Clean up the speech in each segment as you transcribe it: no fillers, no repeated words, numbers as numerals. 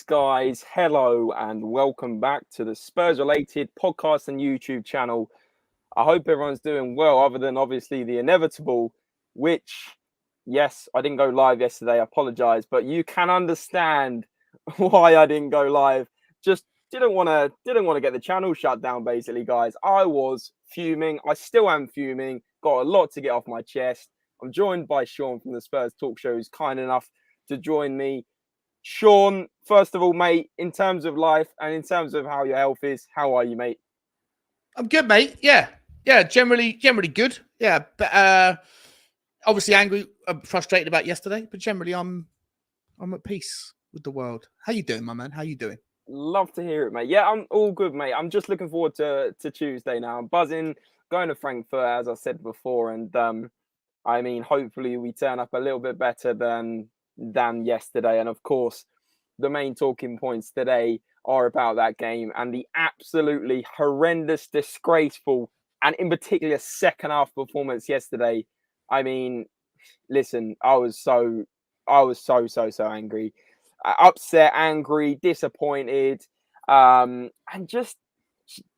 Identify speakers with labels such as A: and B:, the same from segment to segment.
A: guys, hello and welcome back to the Spurs-related podcast and YouTube channel. I hope everyone's doing well, other than obviously the inevitable, which, yes, I didn't go live yesterday, I apologise, but you can understand why I didn't go live. Just didn't want to get the channel shut down, basically, guys. I was fuming. I still am fuming. Got a lot to get off my chest. I'm joined by Sean from the Spurs Talk Show, who's kind enough to join me. Sean, first of all, mate, in terms of life and in terms of how your health is, how are you, mate?
B: I'm good, mate. Yeah, generally good. Yeah, but obviously angry, frustrated about yesterday, but generally I'm at peace with the world. How you doing, my man? How you doing?
A: Love to hear it, mate. Yeah, I'm all good, mate. I'm just looking forward to Tuesday now. I'm buzzing, going to Frankfurt, as I said before, and I mean, hopefully we turn up a little bit better than yesterday. And of course, the main talking points today are about that game and the absolutely horrendous, disgraceful, and in particular second half performance yesterday. I mean, listen, I was so angry, upset, angry, disappointed, and just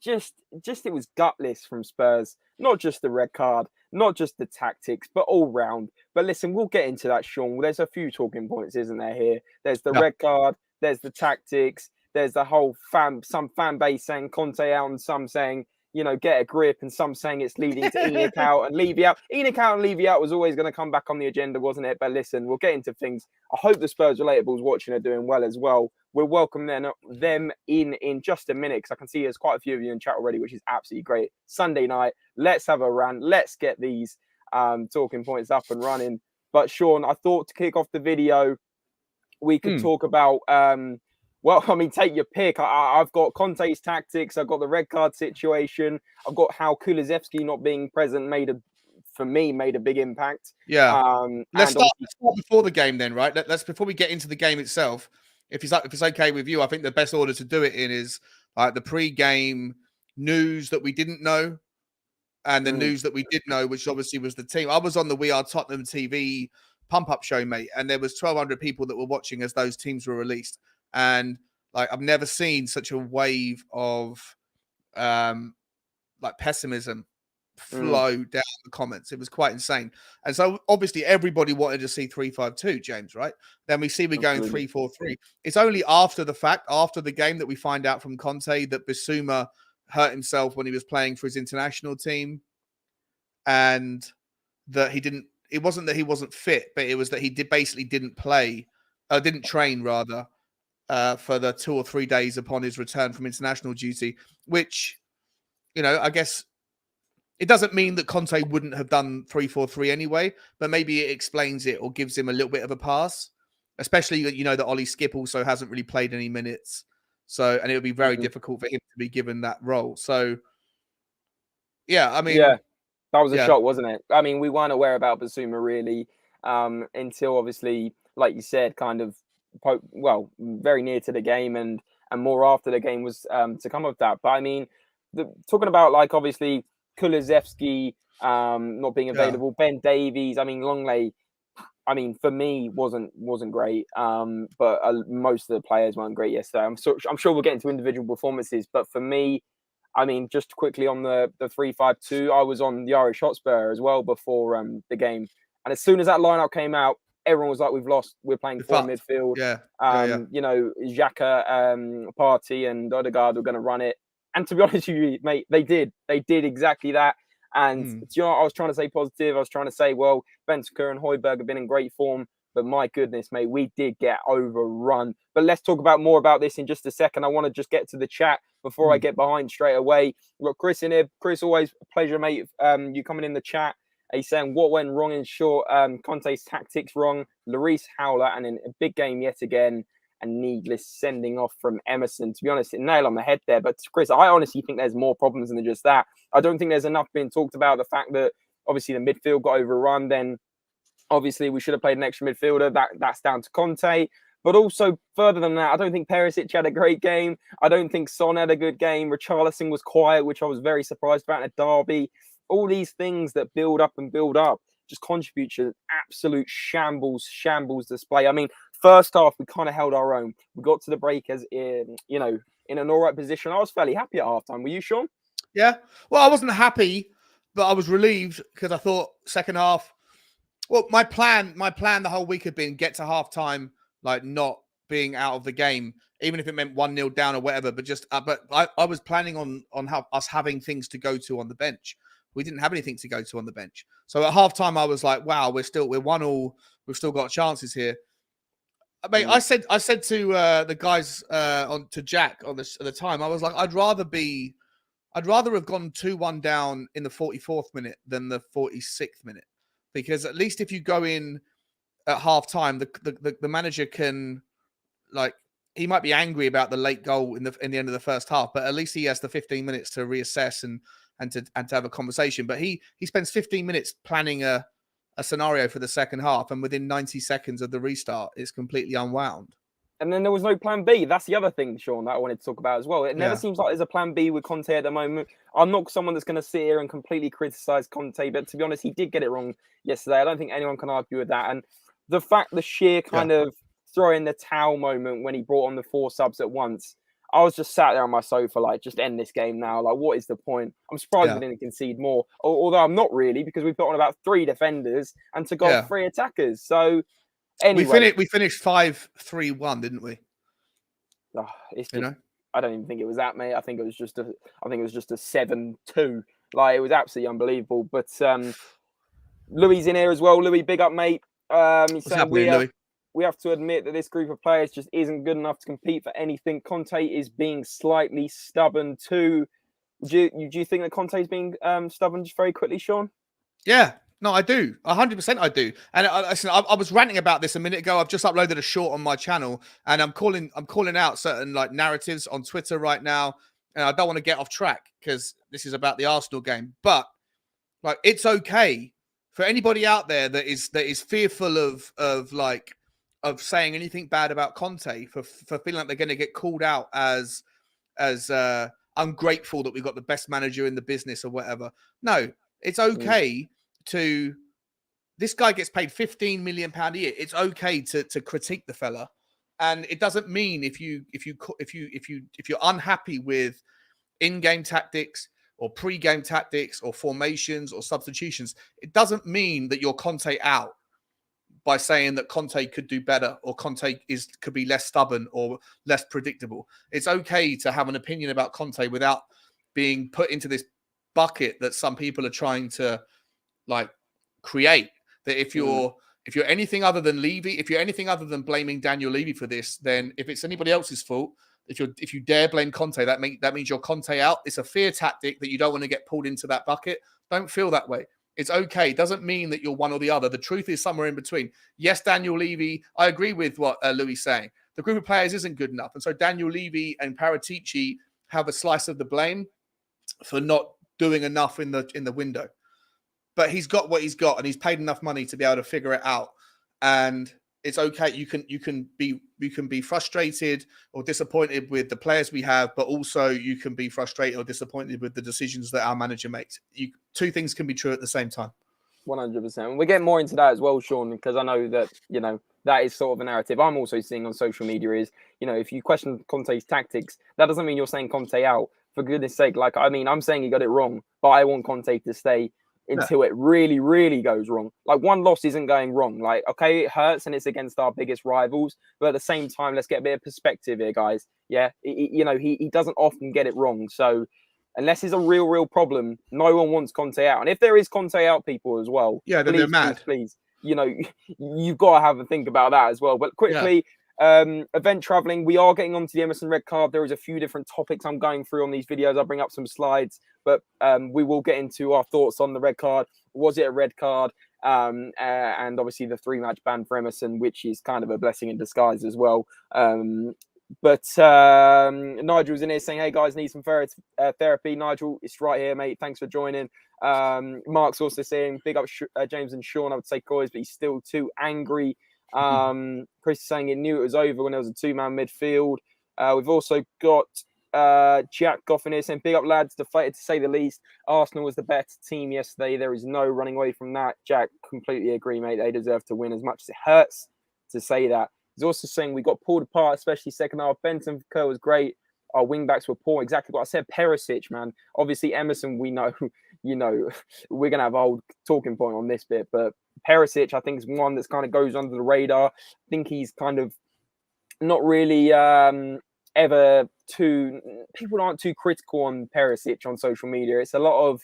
A: it was gutless from Spurs. Not just the red card, not just the tactics, but all round. But listen, we'll get into that, Sean. There's a few talking points, isn't there, here? There's the red card, there's the tactics, there's the whole some fan base saying Conte out and some saying, you know, get a grip, and some saying it's leading to ENIC out and Levy out. ENIC out and Levy out was always going to come back on the agenda, wasn't it? But listen, we'll get into things. I hope the Spurs relatables watching are doing well as well. We'll welcome them in just a minute, because I can see there's quite a few of you in chat already, which is absolutely great. Sunday night, let's have a rant. Let's get these talking points up and running. But Sean, I thought to kick off the video, we could talk about, well, I mean, take your pick. I've got Conte's tactics. I've got the red card situation. I've got how Kulusevski not being present made a big impact.
B: Yeah. Let's start before the game then, right? Let's before we get into the game itself. If it's okay with you, I think the best order to do it in is the pre-game news that we didn't know, and the news that we did know, which obviously was the team. I was on the We Are Tottenham TV pump-up show, mate, and there was 1,200 people that were watching as those teams were released. And like, I've never seen such a wave of like pessimism flow down the comments. It was quite insane. And so obviously everybody wanted to see 3-5-2, James, right? Then we're going 3-4-3. It's only after the fact, after the game, that we find out from Conte that Bissouma hurt himself when he was playing for his international team, and that it wasn't that he wasn't fit, but it was that he didn't train rather, for the 2 or 3 days upon his return from international duty, which, you know, I guess it doesn't mean that Conte wouldn't have done 3-4-3 anyway, but maybe it explains it or gives him a little bit of a pass, especially, you know, that Ollie Skip also hasn't really played any minutes. So, and it would be very difficult for him to be given that role. So, yeah, I mean...
A: Yeah, that was a shock, wasn't it? I mean, we weren't aware about Bissouma really until, obviously, like you said, kind of, well, very near to the game, and more after the game was to come of that. But I mean, talking about, like, obviously Kulusevski not being available, Ben Davies, I mean, Lenglet, I mean, for me, wasn't great. But most of the players weren't great yesterday. I'm sure we'll get into individual performances, but for me, I mean, just quickly on the 3-5-2, I was on the Irish Hotspur as well before the game, and as soon as that lineup came out, everyone was like, "We've lost. We're playing four midfield." You know, Xhaka, Partey, and Odegaard were going to run it. And to be honest with you, mate, they did exactly that. And do you know what? I was trying to say positive. I was trying to say, well, Bentancur and Højbjerg have been in great form, but my goodness, mate, we did get overrun. But let's talk more about this in just a second. I want to just get to the chat before I get behind straight away. We've got Chris in here. Chris, always a pleasure, mate. You coming in the chat. He's saying what went wrong in short. Conte's tactics wrong. Lloris, Howler, and in a big game yet again. And needless sending off from Emerson. To be honest, nail on the head there. But Chris, I honestly think there's more problems than just that. I don't think there's enough being talked about the fact that obviously the midfield got overrun. Then obviously we should have played an extra midfielder. That's down to Conte. But also further than that, I don't think Perisic had a great game. I don't think Son had a good game. Richarlison was quiet, which I was very surprised about in a derby. All these things that build up just contribute to an absolute shambles display. I mean, First half, we kind of held our own. We got to the break as in, in an all right position. I was fairly happy at halftime. Were you, Sean?
B: Yeah. Well, I wasn't happy, but I was relieved because I thought second half. Well, my plan the whole week had been get to halftime, like not being out of the game, even if it meant 1-0 down or whatever. But just, but I was planning on us having things to go to on the bench. We didn't have anything to go to on the bench. So at halftime, I was like, wow, we're 1-1. We've still got chances here. Mate, I said to the guys to Jack at the time, I was like, I'd rather have gone 2-1 down in the 44th minute than the 46th minute, because at least if you go in at half time, the manager can, like, he might be angry about the late goal in the end of the first half, but at least he has the 15 minutes to reassess and to have a conversation. But he spends 15 minutes planning a scenario for the second half, and within 90 seconds of the restart, it's completely unwound.
A: And then there was no plan B. That's the other thing, Sean, that I wanted to talk about as well. It never seems like there's a plan B with Conte at the moment. I'm not someone that's going to sit here and completely criticize Conte, but to be honest, he did get it wrong yesterday. I don't think anyone can argue with that. And the sheer kind of throw in the towel moment when he brought on the 4 subs at once, I was just sat there on my sofa, like, just end this game now. Like, what is the point? I'm surprised we didn't concede more. Although I'm not really, because we've got on about 3 defenders and to go 3 attackers. So anyway,
B: we finished 5-3-1, didn't we?
A: Oh, it's just, I don't even think it was that, mate. I think it was just a 7-2. Like, it was absolutely unbelievable. But Louis in here as well. Louis, big up, mate. He's saying we have to admit that this group of players just isn't good enough to compete for anything. Conte is being slightly stubborn too. Do you think that Conte is being stubborn just very quickly, Sean?
B: Yeah. No, I do. 100% I do. And I was ranting about this a minute ago. I've just uploaded a short on my channel, and I'm calling out certain, like, narratives on Twitter right now. And I don't want to get off track because this is about the Arsenal game. But, like, it's okay for anybody out there that is fearful of saying anything bad about Conte, for feeling like they're going to get called out as ungrateful that we've got the best manager in the business or whatever. No, it's okay. This guy gets paid £15 million a year. It's okay to critique the fella, and it doesn't mean if you're unhappy with in-game tactics or pre-game tactics or formations or substitutions, it doesn't mean that you're Conte out by saying that Conte could do better or Conte could be less stubborn or less predictable. It's okay to have an opinion about Conte without being put into this bucket that some people are trying to, like, create. That if you're anything other than Levy, if you're anything other than blaming Daniel Levy for this, then if it's anybody else's fault, if you dare blame Conte, that means you're Conte out. It's a fear tactic that you don't want to get pulled into that bucket. Don't feel that way. It's okay. It doesn't mean that you're one or the other. The truth is somewhere in between. Yes, Daniel Levy, I agree with what Louis is saying. The group of players isn't good enough. And so Daniel Levy and Paratici have a slice of the blame for not doing enough in the window. But he's got what he's got, and he's paid enough money to be able to figure it out. And it's okay. You can be frustrated or disappointed with the players we have, but also you can be frustrated or disappointed with the decisions that our manager makes. Two things can be true at the same time.
A: 100%. We'll get more into that as well, Sean, because I know that, that is sort of a narrative I'm also seeing on social media is, if you question Conte's tactics, that doesn't mean you're saying Conte out. For goodness sake, I'm saying he got it wrong, but I want Conte to stay until it really, really goes wrong. Like, one loss isn't going wrong. Like, okay, it hurts and it's against our biggest rivals, but at the same time, let's get a bit of perspective here, guys. Yeah, he doesn't often get it wrong. So unless it's a real problem, no one wants Conte out. And if there is Conte out people as well,
B: then they're mad.
A: Please, you've got to have a think about that as well. But quickly, event traveling, we are getting onto the Emerson red card. There is a few different topics I'm going through on these videos. I'll bring up some slides, but we will get into our thoughts on the red card. Was it a red card? And obviously the 3-match ban for Emerson, which is kind of a blessing in disguise as well. But Nigel's in here saying, hey guys, need some therapy. Nigel, it's right here, mate. Thanks for joining. Mark's also saying, big up James and Sean. I would say COYS, but he's still too angry. Chris is saying he knew it was over when there was a 2-man midfield. We've also got Jack Goffin here saying, big up lads, deflated to say the least. Arsenal was the better team yesterday. There is no running away from that. Jack, completely agree, mate. They deserve to win as much as it hurts to say that. He's also saying we got pulled apart, especially second half. Bentancur was great. Our wing backs were poor. Exactly what I said. Perisic, man. Obviously, Emerson, we know, we're going to have a whole talking point on this bit. But Perisic, I think, is one that's kind of goes under the radar. I think he's kind of not really ever too... People aren't too critical on Perisic on social media. It's a lot of,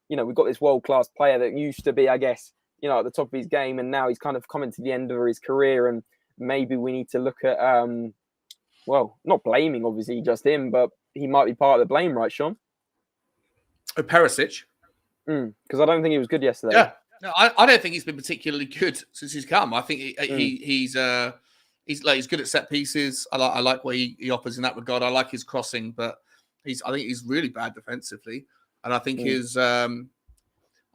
A: we've got this world-class player that used to be, I guess, at the top of his game. And now he's kind of coming to the end of his career. And maybe we need to look at... well, not blaming, obviously, just him, but he might be part of the blame, right, Sean?
B: Perisic?
A: Because I don't think he was good yesterday.
B: Yeah. No, I don't think he's been particularly good since he's come. I think he's good at set pieces. I like what he offers in that regard. I like his crossing, but I think he's really bad defensively. And I think his I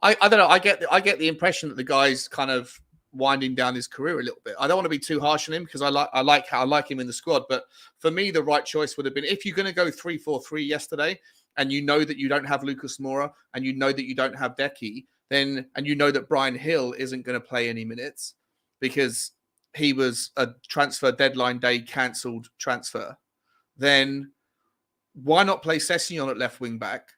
B: don't know. I get the impression that the guy's kind of winding down his career a little bit. I don't want to be too harsh on him because I like him in the squad. But for me, the right choice would have been, if you're going to go 3-4-3 yesterday, and you know that you don't have Lucas Moura, and you know that you don't have Decky, and you know that Brian Hill isn't going to play any minutes because he was a transfer deadline day cancelled transfer, then why not play Sessegnon at left wing back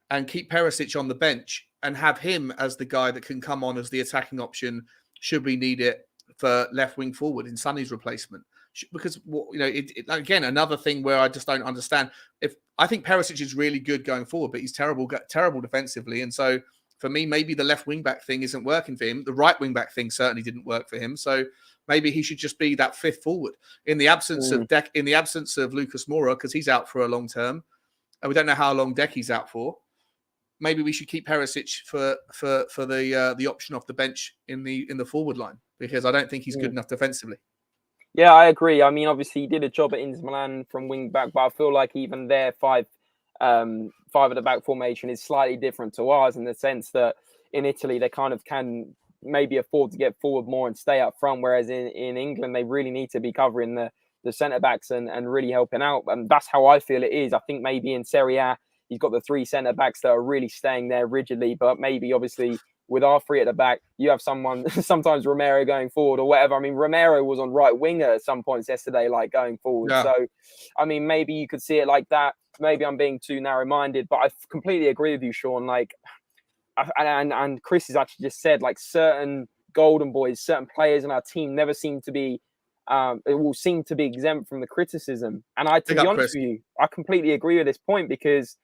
B: and keep Perisic on the bench and have him as the guy that can come on as the attacking option should we need it for left wing forward in Sonny's replacement? Because, again, another thing where I just don't understand. If I think Perisic is really good going forward, but he's terrible defensively. And so for me, maybe the left wing back thing isn't working for him. The right wing back thing certainly didn't work for him. So maybe he should just be that fifth forward in the absence of Lucas Moura, because he's out for a long term. And we don't know how long Decky's out for. Maybe we should keep Perisic for the option off the bench in the forward line, because I don't think he's good enough defensively.
A: Yeah, I agree. I mean, obviously he did a job at Inter Milan from wing back, but I feel like even their five at the back formation is slightly different to ours in the sense that in Italy they kind of can maybe afford to get forward more and stay up front, whereas in England they really need to be covering the centre backs and really helping out. And that's how I feel it is. I think maybe in Serie A he's got the three centre backs that are really staying there rigidly, but maybe obviously with our three at the back, you have someone, sometimes Romero going forward or whatever. I mean, Romero was on right winger at some points yesterday, like going forward. Yeah. So, I mean, maybe you could see it like that. Maybe I'm being too narrow-minded, but I completely agree with you, Sean. Like, and Chris has actually just said, like, certain golden boys, certain players in our team never seem to be, it will seem to be exempt from the criticism. And to be honest with you, I completely agree with this point because,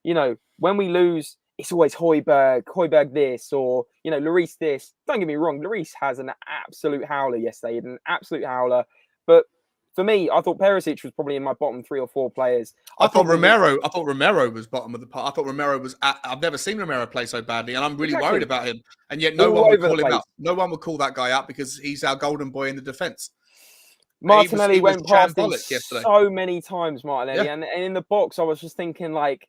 A: when we lose, it's always Højbjerg this, or, Lloris this. Don't get me wrong, Lloris has an absolute howler yesterday, an absolute howler. But for me, I thought Perisic was probably in my bottom 3 or 4 players.
B: I thought Romero was bottom of the part. I thought Romero was I've never seen Romero play so badly, and I'm really worried about him. And yet no one would call him out. No one would call that guy out because he's our golden boy in the defence.
A: Martinelli went past him so many times, Martinelli. Yeah. And in the box, I was just thinking, like,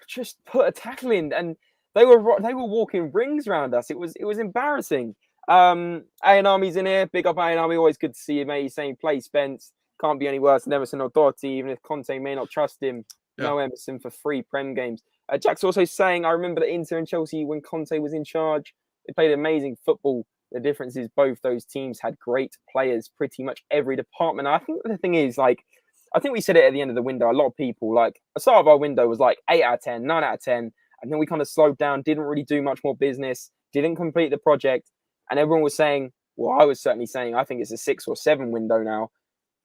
A: just put a tackle in, and they were walking rings around us. It was embarrassing. Ayanami's in here. Big up Ayanami. Always good to see you, mate. He's saying play Spence. Can't be any worse than Emerson or Doherty, even if Conte may not trust him. Yeah. No Emerson for 3 Prem games. Jack's also saying, I remember that Inter and Chelsea, when Conte was in charge, they played amazing football. The difference is both those teams had great players pretty much every department. I think the thing is, like, I think we said it at the end of the window. A lot of people, like, the start of our window was like 8 out of 10, 9 out of 10. And then we kind of slowed down, didn't really do much more business, didn't complete the project. And everyone was saying, well, I was certainly saying, I think it's a 6 or 7 window now.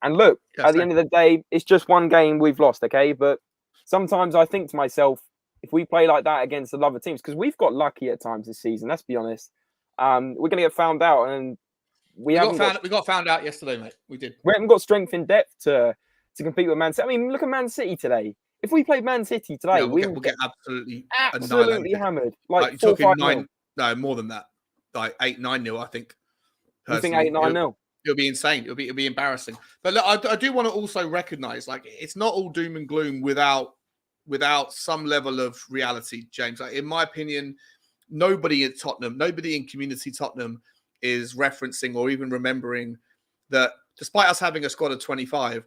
A: And look, at the end of the day, it's just one game we've lost, okay? But sometimes I think to myself, if we play like that against the other teams, because we've got lucky at times this season, let's be honest, we're going to get found out. And we
B: got found out yesterday, mate. We did.
A: We haven't got strength in depth to compete with Man City. I mean, look at Man City today. If we played Man City today, we'll get absolutely hammered. Like 4-5-0.
B: No, more than that. Like 8-9-0, I think.
A: Personally. You think 8-9-0?
B: It'll be insane. It'll be embarrassing. But look, I do want to also recognise, like, it's not all doom and gloom without some level of reality, James. Like, in my opinion, nobody at Tottenham, nobody in Community Tottenham is referencing or even remembering that despite us having a squad of 25,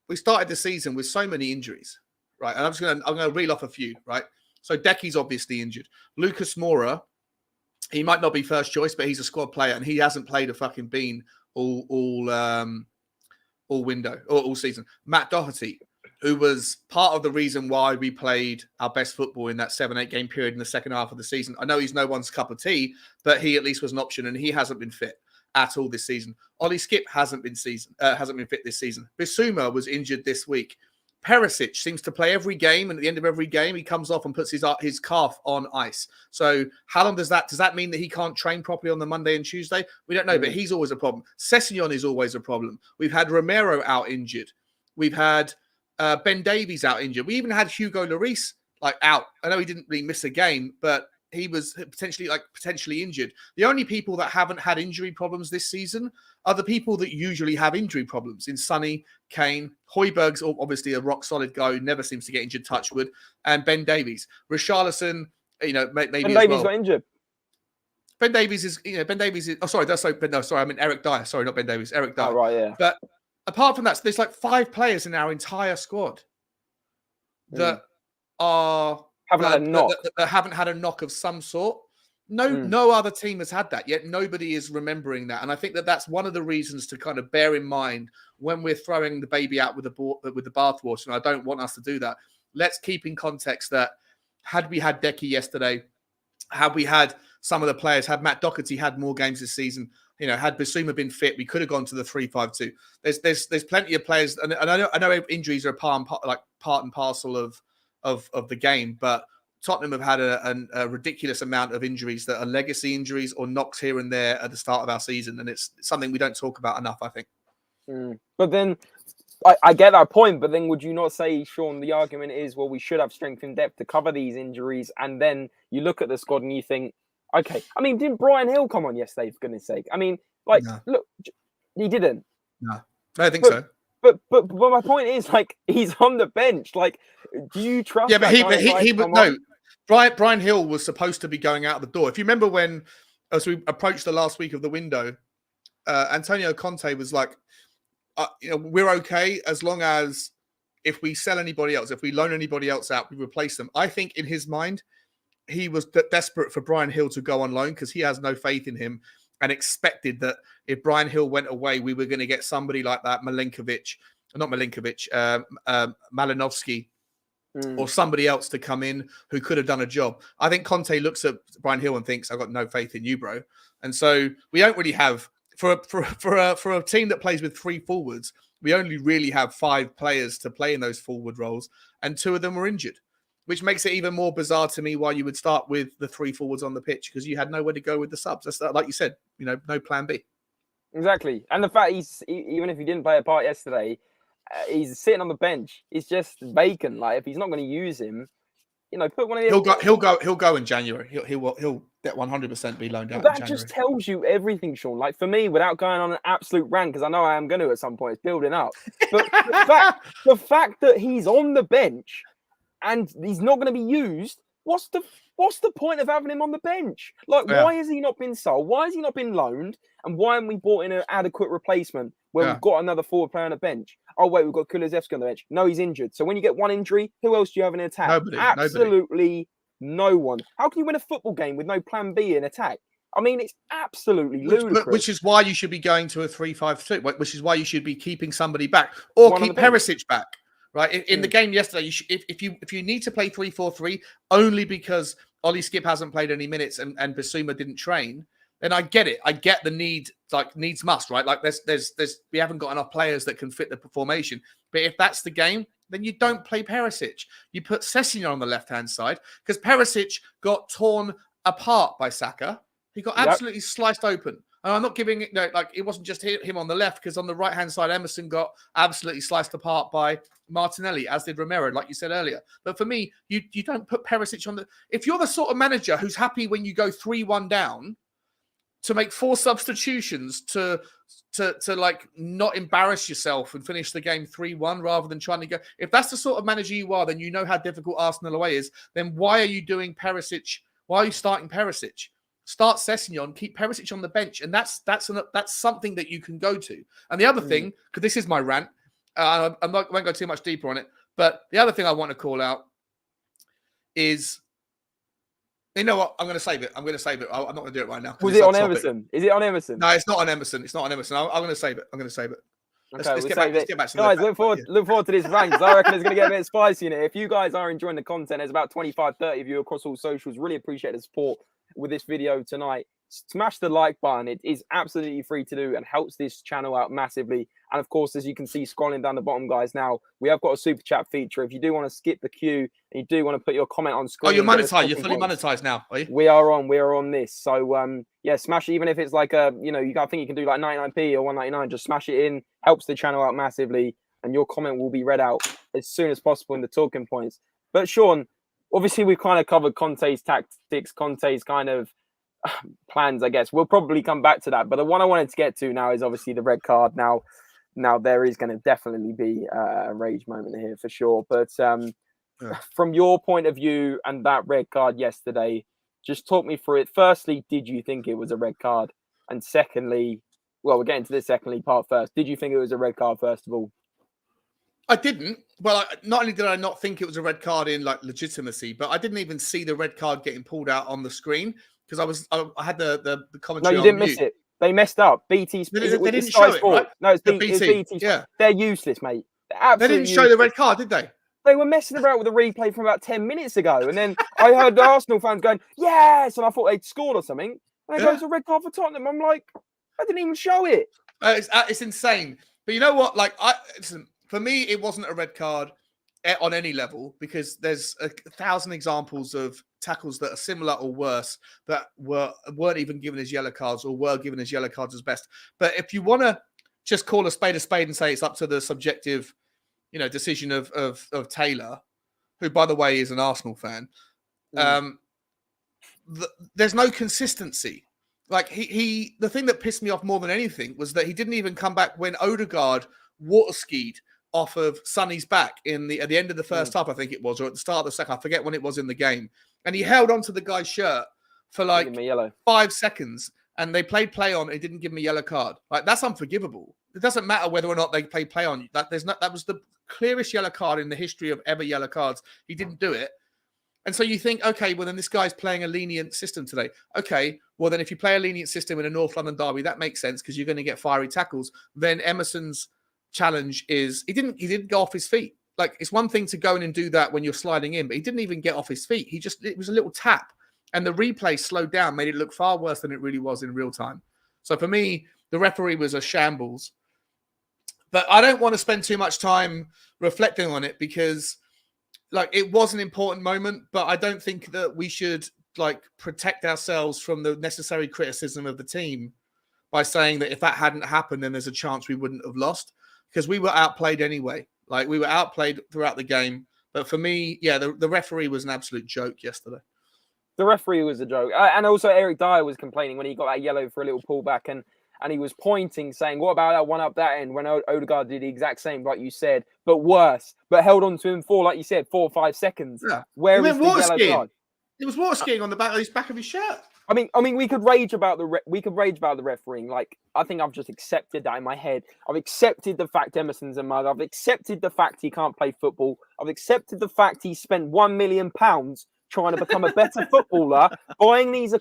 B: we started the season with so many injuries, right? And I'm going to reel off a few, right? So Decky's obviously injured. Lucas Moura, he might not be first choice, but he's a squad player and he hasn't played a fucking bean all window or all season. Matt Doherty, who was part of the reason why we played our best football in that 7-8 game period in the second half of the season. I know he's no one's cup of tea, but he at least was an option, and he hasn't been fit at all this season. Ollie Skip hasn't been fit this season. Bissouma was injured this week. Perisic seems to play every game, and at the end of every game, he comes off and puts his calf on ice. So how long does that mean that he can't train properly on the Monday and Tuesday? We don't know, but he's always a problem. Sessegnon is always a problem. We've had Romero out injured. We've had Ben Davies out injured. We even had Hugo Lloris out. I know he didn't really miss a game, but he was potentially injured. The only people that haven't had injury problems this season are the people that usually have injury problems in Sonny, Kane, Højbjerg's obviously a rock solid guy who never seems to get injured, touchwood, and Ben Davies. Richarlison, maybe
A: Ben Davies got injured.
B: Ben Davies is. I mean Eric Dyer. Sorry, not Ben Davies. Eric Dyer.
A: Oh, right, yeah.
B: But apart from that, there's 5 players in our entire squad that haven't had a knock of some sort. No other team has had that, yet nobody is remembering that. And I think that that's one of the reasons to kind of bear in mind when we're throwing the baby out with the bathwater. And I don't want us to do that. Let's keep in context that had we had Decky yesterday, had we had some of the players, had Matt Doherty had more games this season, had Bissouma been fit, we could have gone to the 3-5-2. There's plenty of players, and I know injuries are part and parcel of the game, but Tottenham have had a ridiculous amount of injuries that are legacy injuries or knocks here and there at the start of our season, and it's something we don't talk about enough, I think.
A: But then, I get that point, but then would you not say, Sean, the argument is, well, we should have strength in depth to cover these injuries, and then you look at the squad and you think, okay, I mean, didn't Brian Hill come on yesterday, for goodness sake? I mean, no. Look, he didn't.
B: No, I don't think so.
A: But my point is, he's on the bench. Do you trust?
B: Yeah, but he would no. Brian Hill was supposed to be going out the door. If you remember when, as we approached the last week of the window, Antonio Conte was like, we're okay as long as if we sell anybody else, if we loan anybody else out, we replace them. I think in his mind, he was desperate for Brian Hill to go on loan because he has no faith in him and expected that if Brian Hill went away, we were going to get somebody like that, Malinovsky, or somebody else to come in who could have done a job. I think Conte looks at Brian Hill and thinks, I've got no faith in you, bro. And so we don't really have, for a team that plays with 3 forwards, we only really have 5 players to play in those forward roles, and 2 of them were injured, which makes it even more bizarre to me why you would start with the 3 forwards on the pitch, because you had nowhere to go with the subs. That's like you said, no plan B.
A: Exactly. And the fact even if he didn't play a part yesterday, he's sitting on the bench. It's just vacant. If he's not going to use him, put one of the.
B: He'll go in January. He'll get 100% be loaned out.
A: That just tells you everything, Sean. For me, without going on an absolute rant, because I know I am going to at some point. It's building up. But the fact that he's on the bench and he's not going to be used, what's the point of having him on the bench? Why has he not been sold? Why has he not been loaned? And why haven't we brought in an adequate replacement where we've got another forward player on the bench? Oh, wait, we've got Kulusevski on the bench. No, he's injured. So when you get one injury, who else do you have in attack? Absolutely no one. How can you win a football game with no plan B in attack? I mean, it's absolutely ludicrous.
B: Which is why you should be going to a 3-5-2, which is why you should be keeping somebody back or keep Perisic back. Right, in the game yesterday, if you need to play 3-4-3 only because Ollie Skip hasn't played any minutes and Bissouma didn't train, then I get it. I get the need, needs must, right? There's we haven't got enough players that can fit the formation. But if that's the game, then you don't play Perisic. You put Sessegnon on the left-hand side because Perisic got torn apart by Saka. He got absolutely sliced open. And I'm not giving it, it wasn't just him on the left, because on the right-hand side, Emerson got absolutely sliced apart by Martinelli, as did Romero, like you said earlier. But for me, you don't put Perisic on the... If you're the sort of manager who's happy when you go 3-1 down to make 4 substitutions to not embarrass yourself and finish the game 3-1 rather than trying to go... If that's the sort of manager you are, then you know how difficult Arsenal away is. Then why are you doing Perisic? Why are you starting Perisic? Start Sessegnon, keep Perisic on the bench, and that's something that you can go to. And the other thing, because this is my rant, I won't go too much deeper on it, but the other thing I want to call out is You know what? I'm going to save it. I'm not going to do it right now.
A: Was it on Emerson? Is it on Emerson?
B: No, it's not on Emerson. I'm going to save it.
A: Okay,
B: let's get back to
A: guys, look forward to this rank. I reckon it's going to get a bit spicy in it. If you guys are enjoying the content, there's about 25, 30 of you across all socials. Really appreciate the support with this video tonight. Smash the like button. It is absolutely free to do and helps this channel out massively. And of course, as you can see scrolling down the bottom, guys, now we have got a super chat feature. If you do want to skip the queue and you do want to put your comment on screen.
B: Oh, you're monetized. You're fully monetized now, are you?
A: We are on this. So yeah, smash it. Even if it's like I think you can do like 99p or 199, just smash it in. Helps the channel out massively. And your comment will be read out as soon as possible in the talking points. But Sean, obviously we've kind of covered Conte's tactics, Conte's kind of plans, I guess. We'll probably come back to that. But the one I wanted to get to now is obviously the red card. Now there is going to definitely be a rage moment here for sure. But from your point of view and that red card yesterday, just talk me through it. Firstly, did you think it was a red card? And secondly, well, we're getting to the secondly part first. Did you think it was a red card, first of all?
B: I didn't. Well, not only did I not think it was a red card in like legitimacy, but I didn't even see the red card getting pulled out on the screen because I had the commentary.
A: No, you didn't miss it. They messed up. BT's.
B: They didn't show it, right?
A: No, it's BT.
B: Yeah,
A: they're useless, mate.
B: They didn't show the red card, did they?
A: They were messing about with the replay from about 10 minutes ago, and then I heard the Arsenal fans going, "Yes!" and I thought they'd scored or something. And it goes a red card for Tottenham. I'm like, I didn't even show it.
B: It's insane. But you know what? Like, listen, for me, it wasn't a red card on any level because there's 1,000 examples of tackles that are similar or worse that weren't even given as yellow cards or were given as yellow cards as best. But if you want to just call a spade and say it's up to the subjective, decision of Taylor, who by the way is an Arsenal fan, there's no consistency. Like the thing that pissed me off more than anything was that he didn't even come back when Odegaard water skied off of Sonny's back at the end of the first half, I think it was, or at the start of the second. I forget when it was in the game. And he held onto the guy's shirt for like 5 seconds, and they played play on. It didn't give him a yellow card. Like, that's unforgivable. It doesn't matter whether or not they played play on. That was the clearest yellow card in the history of ever yellow cards. He didn't do it. And so you think, okay, well, then this guy's playing a lenient system today. Okay, well, then if you play a lenient system in a North London derby, that makes sense because you're going to get fiery tackles. Then Emerson's challenge is he didn't go off his feet. Like, it's one thing to go in and do that when you're sliding in, but he didn't even get off his feet. It was a little tap. And the replay slowed down, made it look far worse than it really was in real time. So for me, the referee was a shambles. But I don't want to spend too much time reflecting on it because, like, it was an important moment, but I don't think that we should, like, protect ourselves from the necessary criticism of the team by saying that if that hadn't happened, then there's a chance we wouldn't have lost because we were outplayed anyway. Like, we were outplayed throughout the game. But for me, yeah, the referee was an absolute joke yesterday.
A: The referee was a joke. And also Eric Dyer was complaining when he got that yellow for a little pullback and he was pointing, saying, what about that one up that end when Odegaard did the exact same, like you said, but worse, but held on to him for, like you said, 4 or 5 seconds.
B: Yeah.
A: Where is the yellow card?
B: It was water skiing on the back of his shirt.
A: I mean, we could rage about the refereeing. Like, I think I've just accepted that in my head. I've accepted the fact Emerson's a mug. I've accepted the fact he can't play football. I've accepted the fact he spent £1 million trying to become a better footballer, buying these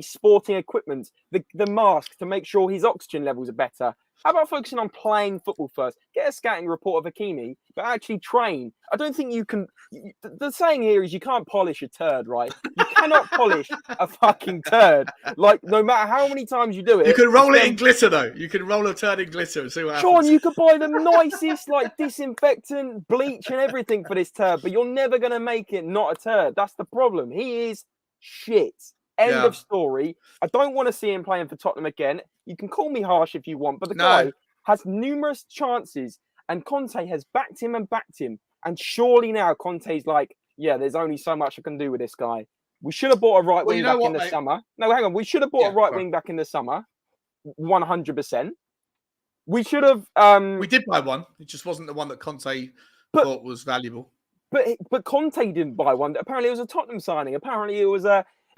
A: sporting equipment, the mask to make sure his oxygen levels are better. How about focusing on playing football first? Get a scouting report of Hakimi, but actually train. I don't think you can. The saying here is you can't polish a turd, right? You cannot polish a fucking turd. Like, no matter how many times you do it.
B: You can roll it in glitter, though. You can roll a turd in glitter and see what happens.
A: Sean, you could buy the nicest, like, disinfectant, bleach and everything for this turd, but you're never going to make it not a turd. That's the problem. He is shit. End of story. I don't want to see him playing for Tottenham again. You can call me harsh if you want, but the guy has numerous chances and Conte has backed him. And surely now Conte's like, yeah, there's only so much I can do with this guy. We should have bought a right wing back in the summer. No, hang on. We should have bought a right wing back in the summer. 100%. We should have...
B: we did buy one. It just wasn't the one that Conte thought was valuable.
A: But Conte didn't buy one. Apparently it was a Tottenham signing. Apparently it was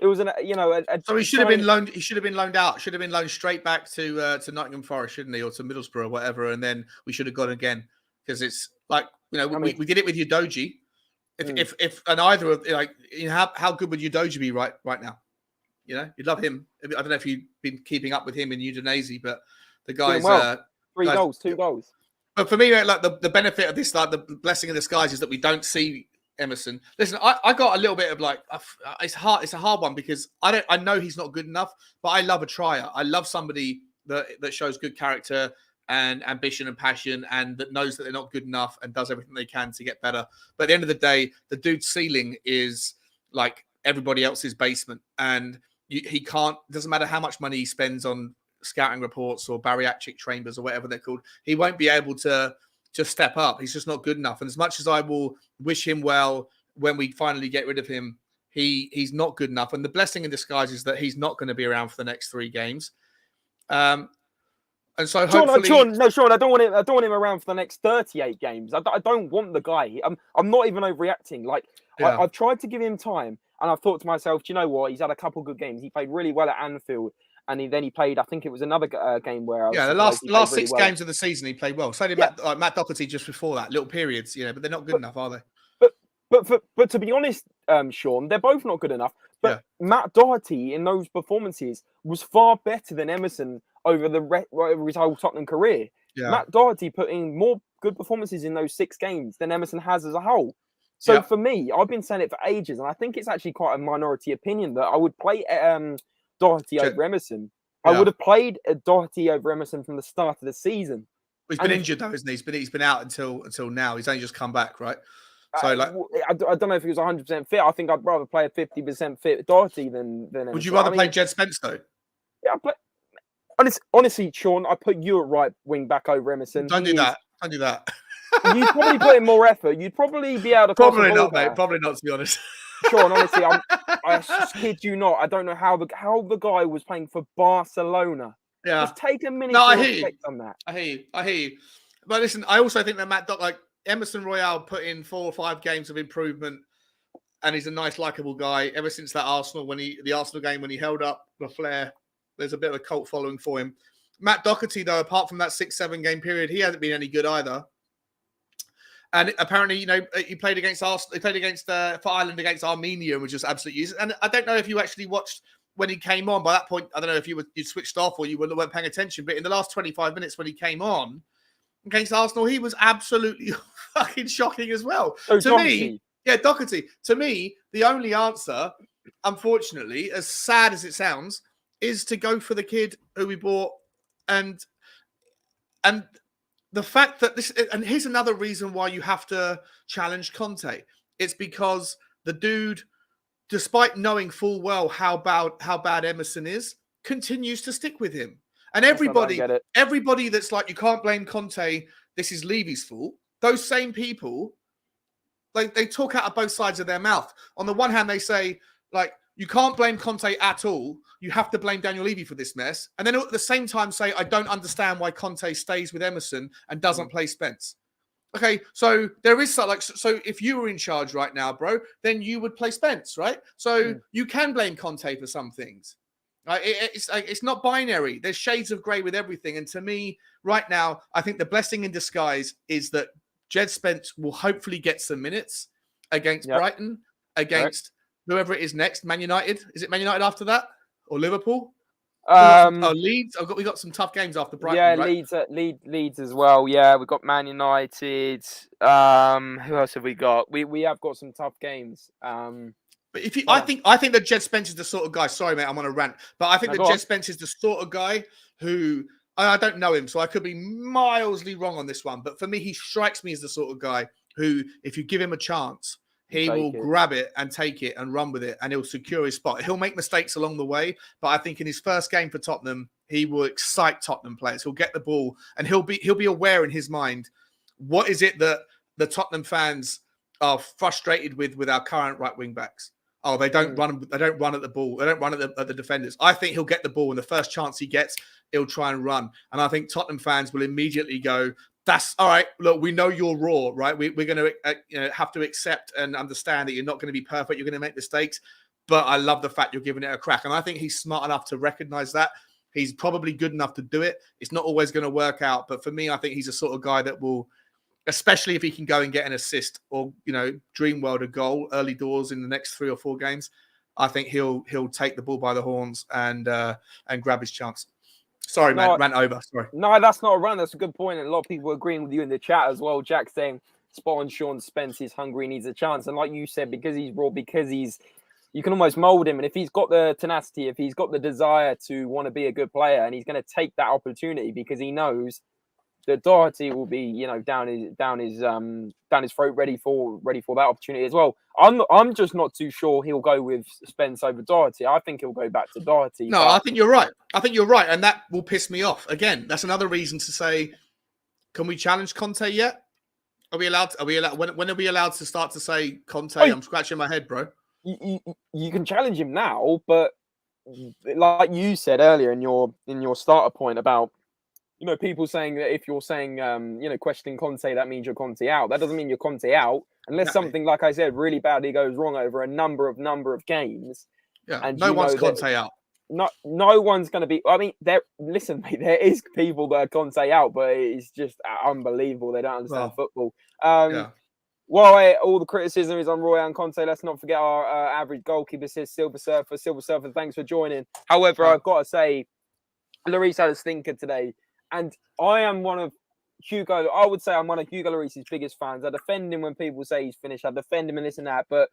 B: so he should have been loaned. He should have been loaned out. Should have been loaned straight back to Nottingham Forest, shouldn't he, or to Middlesbrough or whatever? And then we should have gone again because it's like we did it with Udogie, If and either of how good would Udogie be right now? You'd love him. I don't know if you've been keeping up with him in Udinese, but the guy's
A: well. 3 goals, 2 goals.
B: But for me, like the benefit of this, like the blessing in disguise, is that we don't see Emerson. Listen, I got a little bit of like it's hard. It's a hard one because I know he's not good enough, but I love a trier. I love somebody that shows good character and ambition and passion, and that knows that they're not good enough and does everything they can to get better. But at the end of the day, the dude's ceiling is like everybody else's basement, and he can't. Doesn't matter how much money he spends on scouting reports or bariatric chambers or whatever they're called, he won't be able to just step up. He's just not good enough. And as much as I will wish him well when we finally get rid of him, he's not good enough. And the blessing in disguise is that he's not going to be around for the next 3 games. And so hopefully...
A: Sean, I don't want him around for the next 38 games. I don't want the guy. I'm not even overreacting. Like, yeah. I've tried to give him time, and I've thought to myself, do you know what? He's had a couple good games. He played really well at Anfield. And then he played, I think it was another game where...
B: the last really 6 games of the season, he played well. So did Matt Doherty just before that, little periods, but they're not good enough, are they?
A: But to be honest, Sean, they're both not good enough. But Matt Doherty in those performances was far better than Emerson over his whole Tottenham career. Yeah. Matt Doherty put in more good performances in those 6 games than Emerson has as a whole. So for me, I've been saying it for ages, and I think it's actually quite a minority opinion that I would play... Doherty over Emerson. Yeah. I would have played Doherty over Emerson from the start of the season.
B: He's been injured though, isn't he? He's been out until now. He's only just come back, right? So
A: I don't know if he was 100% fit. I think I'd rather play a 50% fit Doherty than Emerson.
B: Would you rather play Jed Spence though?
A: Yeah, honestly, Sean, I put you at right wing back over Emerson.
B: Don't do that.
A: You'd probably put in more effort. You'd probably be able to...
B: Probably not, mate. Probably not, to be honest.
A: Sean, honestly, I kid you not. I don't know how the guy was playing for Barcelona. Yeah, just take a minute to reflect on that.
B: I hear you. But listen, I also think that Emerson Royale put in 4 or 5 games of improvement, and he's a nice, likable guy. Ever since that the Arsenal game when he held up the flare, there's a bit of a cult following for him. Matt Doherty, though, apart from that 6-7 game period, he hasn't been any good either. And apparently, he played against Arsenal. He played against for Ireland against Armenia, and was just absolutely useless. And I don't know if you actually watched when he came on. By that point, I don't know if you switched off or you weren't paying attention. But in the last 25 minutes when he came on against Arsenal, he was absolutely fucking shocking as well.
A: Doherty.
B: Doherty. To me, the only answer, unfortunately, as sad as it sounds, is to go for the kid who we bought and. The fact that and here's another reason why you have to challenge Conte. It's because the dude, despite knowing full well how bad Emerson is, continues to stick with him. And everybody that's like, you can't blame Conte, this is Levy's fault. Those same people, like, they talk out of both sides of their mouth. On the one hand, they say, like, you can't blame Conte at all. You have to blame Daniel Levy for this mess. And then at the same time say, I don't understand why Conte stays with Emerson and doesn't play Spence. Okay, so there is so if you were in charge right now, bro, then you would play Spence, right? So you can blame Conte for some things. It's not binary. There's shades of grey with everything. And to me, right now, I think the blessing in disguise is that Jed Spence will hopefully get some minutes against Brighton, against... whoever it is next, Man United. Is it Man United after that? Or Liverpool? Leeds. We got some tough games after Brighton.
A: Yeah,
B: right?
A: Leeds as well. Yeah, we've got Man United. Who else have we got? We have got some tough games.
B: But I think that Jed Spence is the sort of guy. Sorry, mate, I'm on a rant. But I think that Jed Spence is the sort of guy who I don't know him, so I could be mildly wrong on this one. But for me, he strikes me as the sort of guy who, if you give him a chance, he will grab it and take it and run with it, and he'll secure his spot. He'll make mistakes along the way, but I think in his first game for Tottenham, he will excite Tottenham players. He'll get the ball, and he'll be aware in his mind, what is it that the Tottenham fans are frustrated with our current right wing backs? Oh, they don't run. They don't run at the ball. They don't run at the defenders. I think he'll get the ball, and the first chance he gets, he'll try and run. And I think Tottenham fans will immediately go, that's all right. Look, we know you're raw, right? We're going to have to accept and understand that you're not going to be perfect. You're going to make mistakes, but I love the fact you're giving it a crack. And I think he's smart enough to recognize that. He's probably good enough to do it. It's not always going to work out, but for me, I think he's the sort of guy that will especially if he can go and get an assist or, dream world a goal early doors in the next 3 or 4 games. I think he'll take the ball by the horns and grab his chance. Sorry, man, rant over. Sorry.
A: No, that's not a rant. That's a good point. And a lot of people agreeing with you in the chat as well. Jack saying, spot on, Sean Spence is hungry, needs a chance. And like you said, because he's raw, you can almost mold him. And if he's got the tenacity, if he's got the desire to want to be a good player, and he's going to take that opportunity because he knows that Doherty will be, down his throat, ready for that opportunity as well. I'm just not too sure he'll go with Spence over Doherty. I think he'll go back to Doherty.
B: No, I think you're right. And that will piss me off. Again, that's another reason to say, can we challenge Conte yet? Are we allowed? When are we allowed to start to say Conte? I'm scratching my head, bro.
A: You can challenge him now, but like you said earlier in your starter point about, people saying that if you're saying, questioning Conte, that means you're Conte out. That doesn't mean you're Conte out unless something, like I said, really badly goes wrong over a number of games.
B: Yeah, and no one's Conte out.
A: No one's going to be. I mean, listen, mate, there is people that are Conte out, but it's just unbelievable. They don't understand football. Well, all the criticism is on Roy and Conte. Let's not forget our average goalkeeper says Silver Surfer. Thanks for joining. However, I've got to say, Lloris had a stinker today. And I am one of Hugo. I would say I'm one of Hugo Lloris's biggest fans. I defend him when people say he's finished. I defend him and this and that. But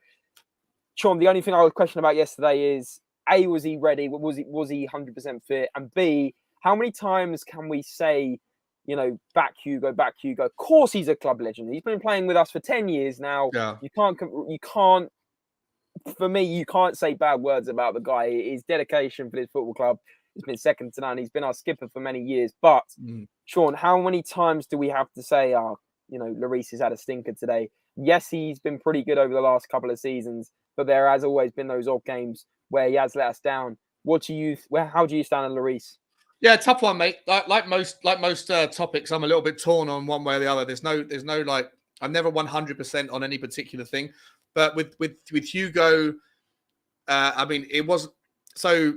A: Sean, the only thing I was questioning about yesterday is A, was he ready? Was he 100% fit? And B, how many times can we say, back Hugo? Of course, he's a club legend. He's been playing with us for 10 years now.
B: Yeah.
A: You can't. For me, you can't say bad words about the guy. His dedication for this football club has been second to none. He's been our skipper for many years. But, Sean, how many times do we have to say, Lloris has had a stinker today? Yes, he's been pretty good over the last couple of seasons, but there has always been those odd games where he has let us down. How do you stand on Lloris?
B: Yeah, tough one, mate. Like most topics, I'm a little bit torn on one way or the other. There's no like, I'm never 100% on any particular thing. But with Hugo, I mean, it was so.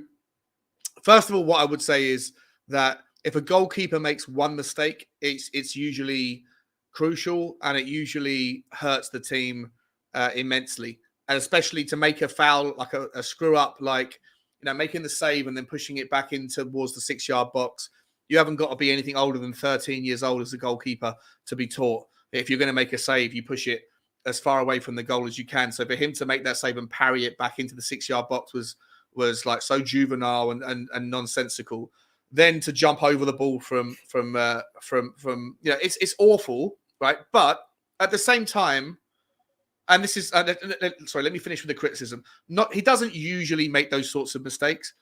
B: First of all, what I would say is that if a goalkeeper makes one mistake, it's usually crucial and it usually hurts the team immensely. And especially to make a foul, like a screw up, like, making the save and then pushing it back in towards the 6-yard box. You haven't got to be anything older than 13 years old as a goalkeeper to be taught. If you're going to make a save, you push it as far away from the goal as you can. So for him to make that save and parry it back into the 6-yard box was like so juvenile and nonsensical. Then to jump over the ball from it's awful, right? But at the same time, and this is sorry, let me finish with the criticism. He doesn't usually make those sorts of mistakes,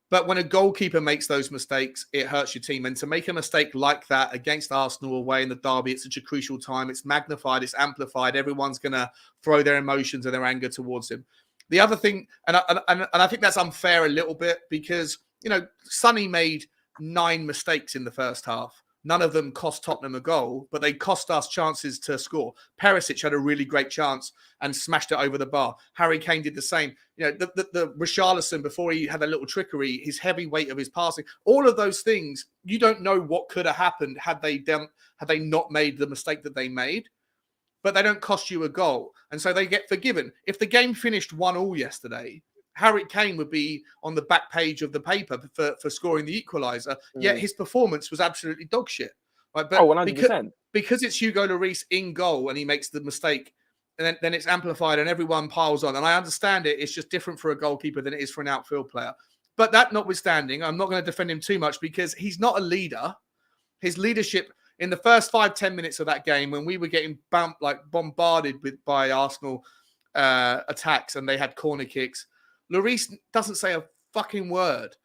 B: but when a goalkeeper makes those mistakes, it hurts your team. And to make a mistake like that against Arsenal away in the derby at such a crucial time, it's magnified, it's amplified. Everyone's going to throw their emotions and their anger towards him. The other thing, and I think that's unfair a little bit because, Sonny made 9 mistakes in the first half. None of them cost Tottenham a goal, but they cost us chances to score. Perisic had a really great chance and smashed it over the bar. Harry Kane did the same. The Richarlison, before he had a little trickery, his heavy weight of his passing, all of those things, you don't know what could have happened had they not made the mistake that they made. But they don't cost you a goal. And so they get forgiven. If the game finished 1-1 yesterday, Harry Kane would be on the back page of the paper for scoring the equaliser. Yet his performance was absolutely dog shit. Right? But
A: 100%.
B: Because it's Hugo Lloris in goal and he makes the mistake, and then it's amplified and everyone piles on. And I understand it. It's just different for a goalkeeper than it is for an outfield player. But that notwithstanding, I'm not going to defend him too much because he's not a leader. His leadership in the first 5-10 minutes of that game, when we were getting bombarded by Arsenal attacks and they had corner kicks, Lloris doesn't say a fucking word.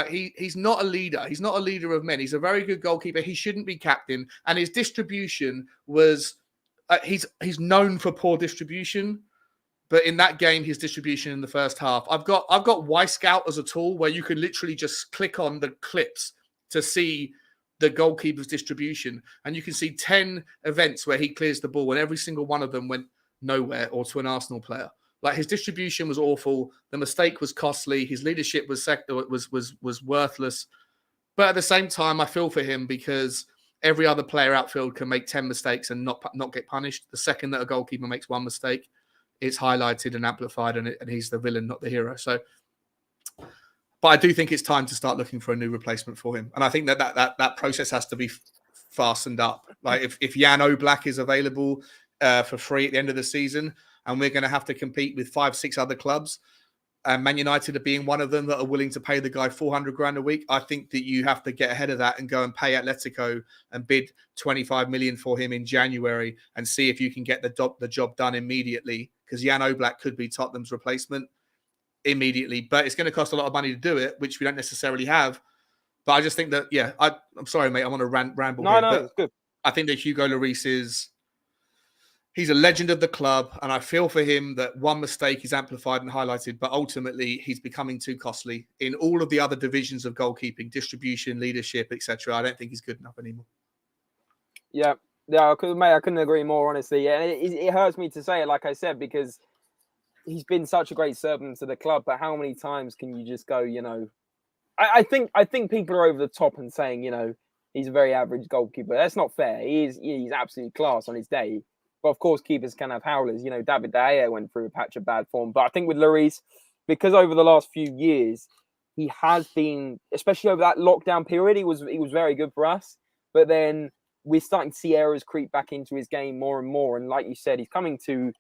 B: He's not a leader. He's not a leader of men. He's a very good goalkeeper. He shouldn't be captain. And his distribution was he's known for poor distribution. But in that game, his distribution in the first half, I've got Y Scout as a tool where you can literally just click on the clips to see the goalkeeper's distribution, and you can see 10 events where he clears the ball, and every single one of them went nowhere or to an Arsenal player. Like, his distribution was awful. The mistake was costly. His leadership was worthless. But at the same time, I feel for him because every other player outfield can make 10 mistakes and not get punished. The second that a goalkeeper makes one mistake, it's highlighted and amplified, and he's the villain, not the hero. So, but I do think it's time to start looking for a new replacement for him. And I think that process has to be fastened up. Like if Jan Oblak is available for free at the end of the season, and we're going to have to compete with 5-6 other clubs, and Man United are being one of them that are willing to pay the guy 400 grand a week, I think that you have to get ahead of that and go and pay Atletico and bid 25 million for him in January and see if you can get the job done immediately, because Jan Oblak could be Tottenham's replacement immediately. But it's going to cost a lot of money to do it, which we don't necessarily have. But I just think that, I'm sorry, mate, I want to ramble here.
A: No,
B: but
A: it's good.
B: I think that Hugo Lloris he's a legend of the club, and I feel for him that one mistake is amplified and highlighted, but ultimately he's becoming too costly in all of the other divisions of goalkeeping, distribution, leadership, etc. I don't think he's good enough anymore.
A: Yeah, mate, I couldn't agree more, honestly. And it hurts me to say it, like I said, because he's been such a great servant to the club. But how many times can you just go, I think people are over the top and saying, he's a very average goalkeeper. That's not fair. He's absolutely class on his day. But of course, keepers can have howlers. David De Gea went through a patch of bad form. But I think with Lloris, because over the last few years, he has been, especially over that lockdown period, he was very good for us. But then we're starting to see errors creep back into his game more and more. And like you said, he's coming to,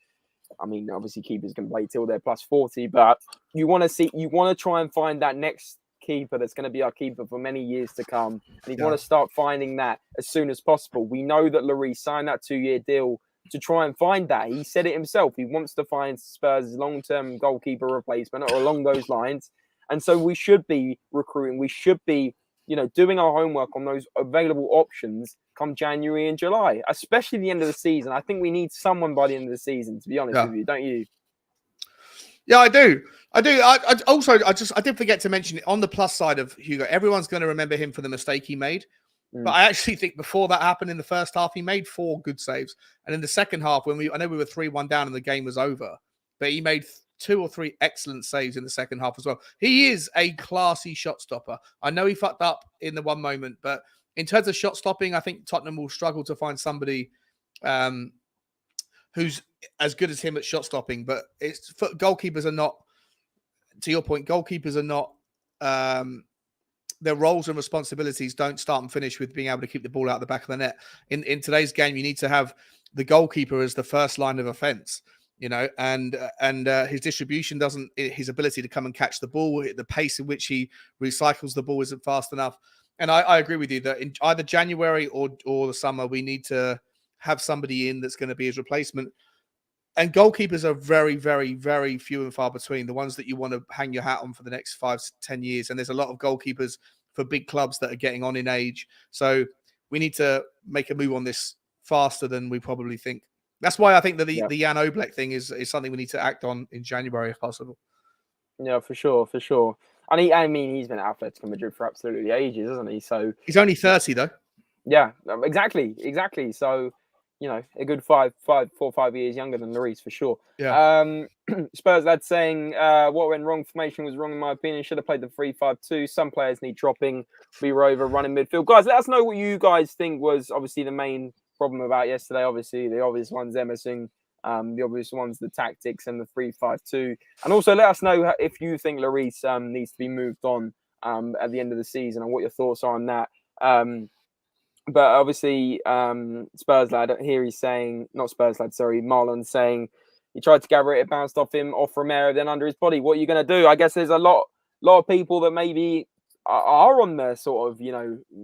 A: obviously keepers can play till they're plus 40, but you want to try and find that next keeper that's going to be our keeper for many years to come. And you want to start finding that as soon as possible. We know that Lloris signed that 2-year deal to try and find that. He said it himself. He wants to find Spurs' long-term goalkeeper replacement or along those lines. And so we should be recruiting. We should be, doing our homework on those available options come January and July, especially the end of the season. I think we need someone by the end of the season, to be honest with you, don't you?
B: Yeah, I do. I did forget to mention it on the plus side of Hugo. Everyone's going to remember him for the mistake he made. But I actually think before that happened in the first half, he made 4 good saves. And in the second half, I know we were 3-1 down and the game was over, but he made 2 or 3 excellent saves in the second half as well. He is a classy shot stopper. I know he fucked up in the one moment, but in terms of shot stopping, I think Tottenham will struggle to find somebody who's as good as him at shot stopping. But goalkeepers are not, to your point, goalkeepers are not... their roles and responsibilities don't start and finish with being able to keep the ball out of the back of the net. In today's game, you need to have the goalkeeper as the first line of offense, and his distribution his ability to come and catch the ball, the pace in which he recycles the ball isn't fast enough. And I agree with you that in either January or the summer, we need to have somebody in that's going to be his replacement. And goalkeepers are very, very, very few and far between, the ones that you want to hang your hat on for the next 5-10 years. And there's a lot of goalkeepers for big clubs that are getting on in age. So we need to make a move on this faster than we probably think. That's why I think that the Jan Oblak thing is something we need to act on in January if possible.
A: Yeah, for sure. And he's been at Atletico Madrid for absolutely ages, hasn't he? So
B: he's only 30 though.
A: Yeah, exactly. So, a good 4 or 5 years younger than Lloris for sure.
B: Yeah.
A: Spurs lad saying, what went wrong? Formation was wrong in my opinion. Should have played the 3-5-2. Some players need dropping. We were over running midfield. Guys, let us know what you guys think was obviously the main problem about yesterday. Obviously, the obvious ones, Emerson. The obvious ones, the tactics and the 3-5-2. And also let us know if you think Lloris needs to be moved on at the end of the season and what your thoughts are on that. But obviously, Spurs lad here, he's saying, not Spurs lad, sorry, Marlon saying he tried to gather it, it bounced off him, off Romero, then under his body. What are you going to do? I guess there's a lot of people that maybe are on the sort of,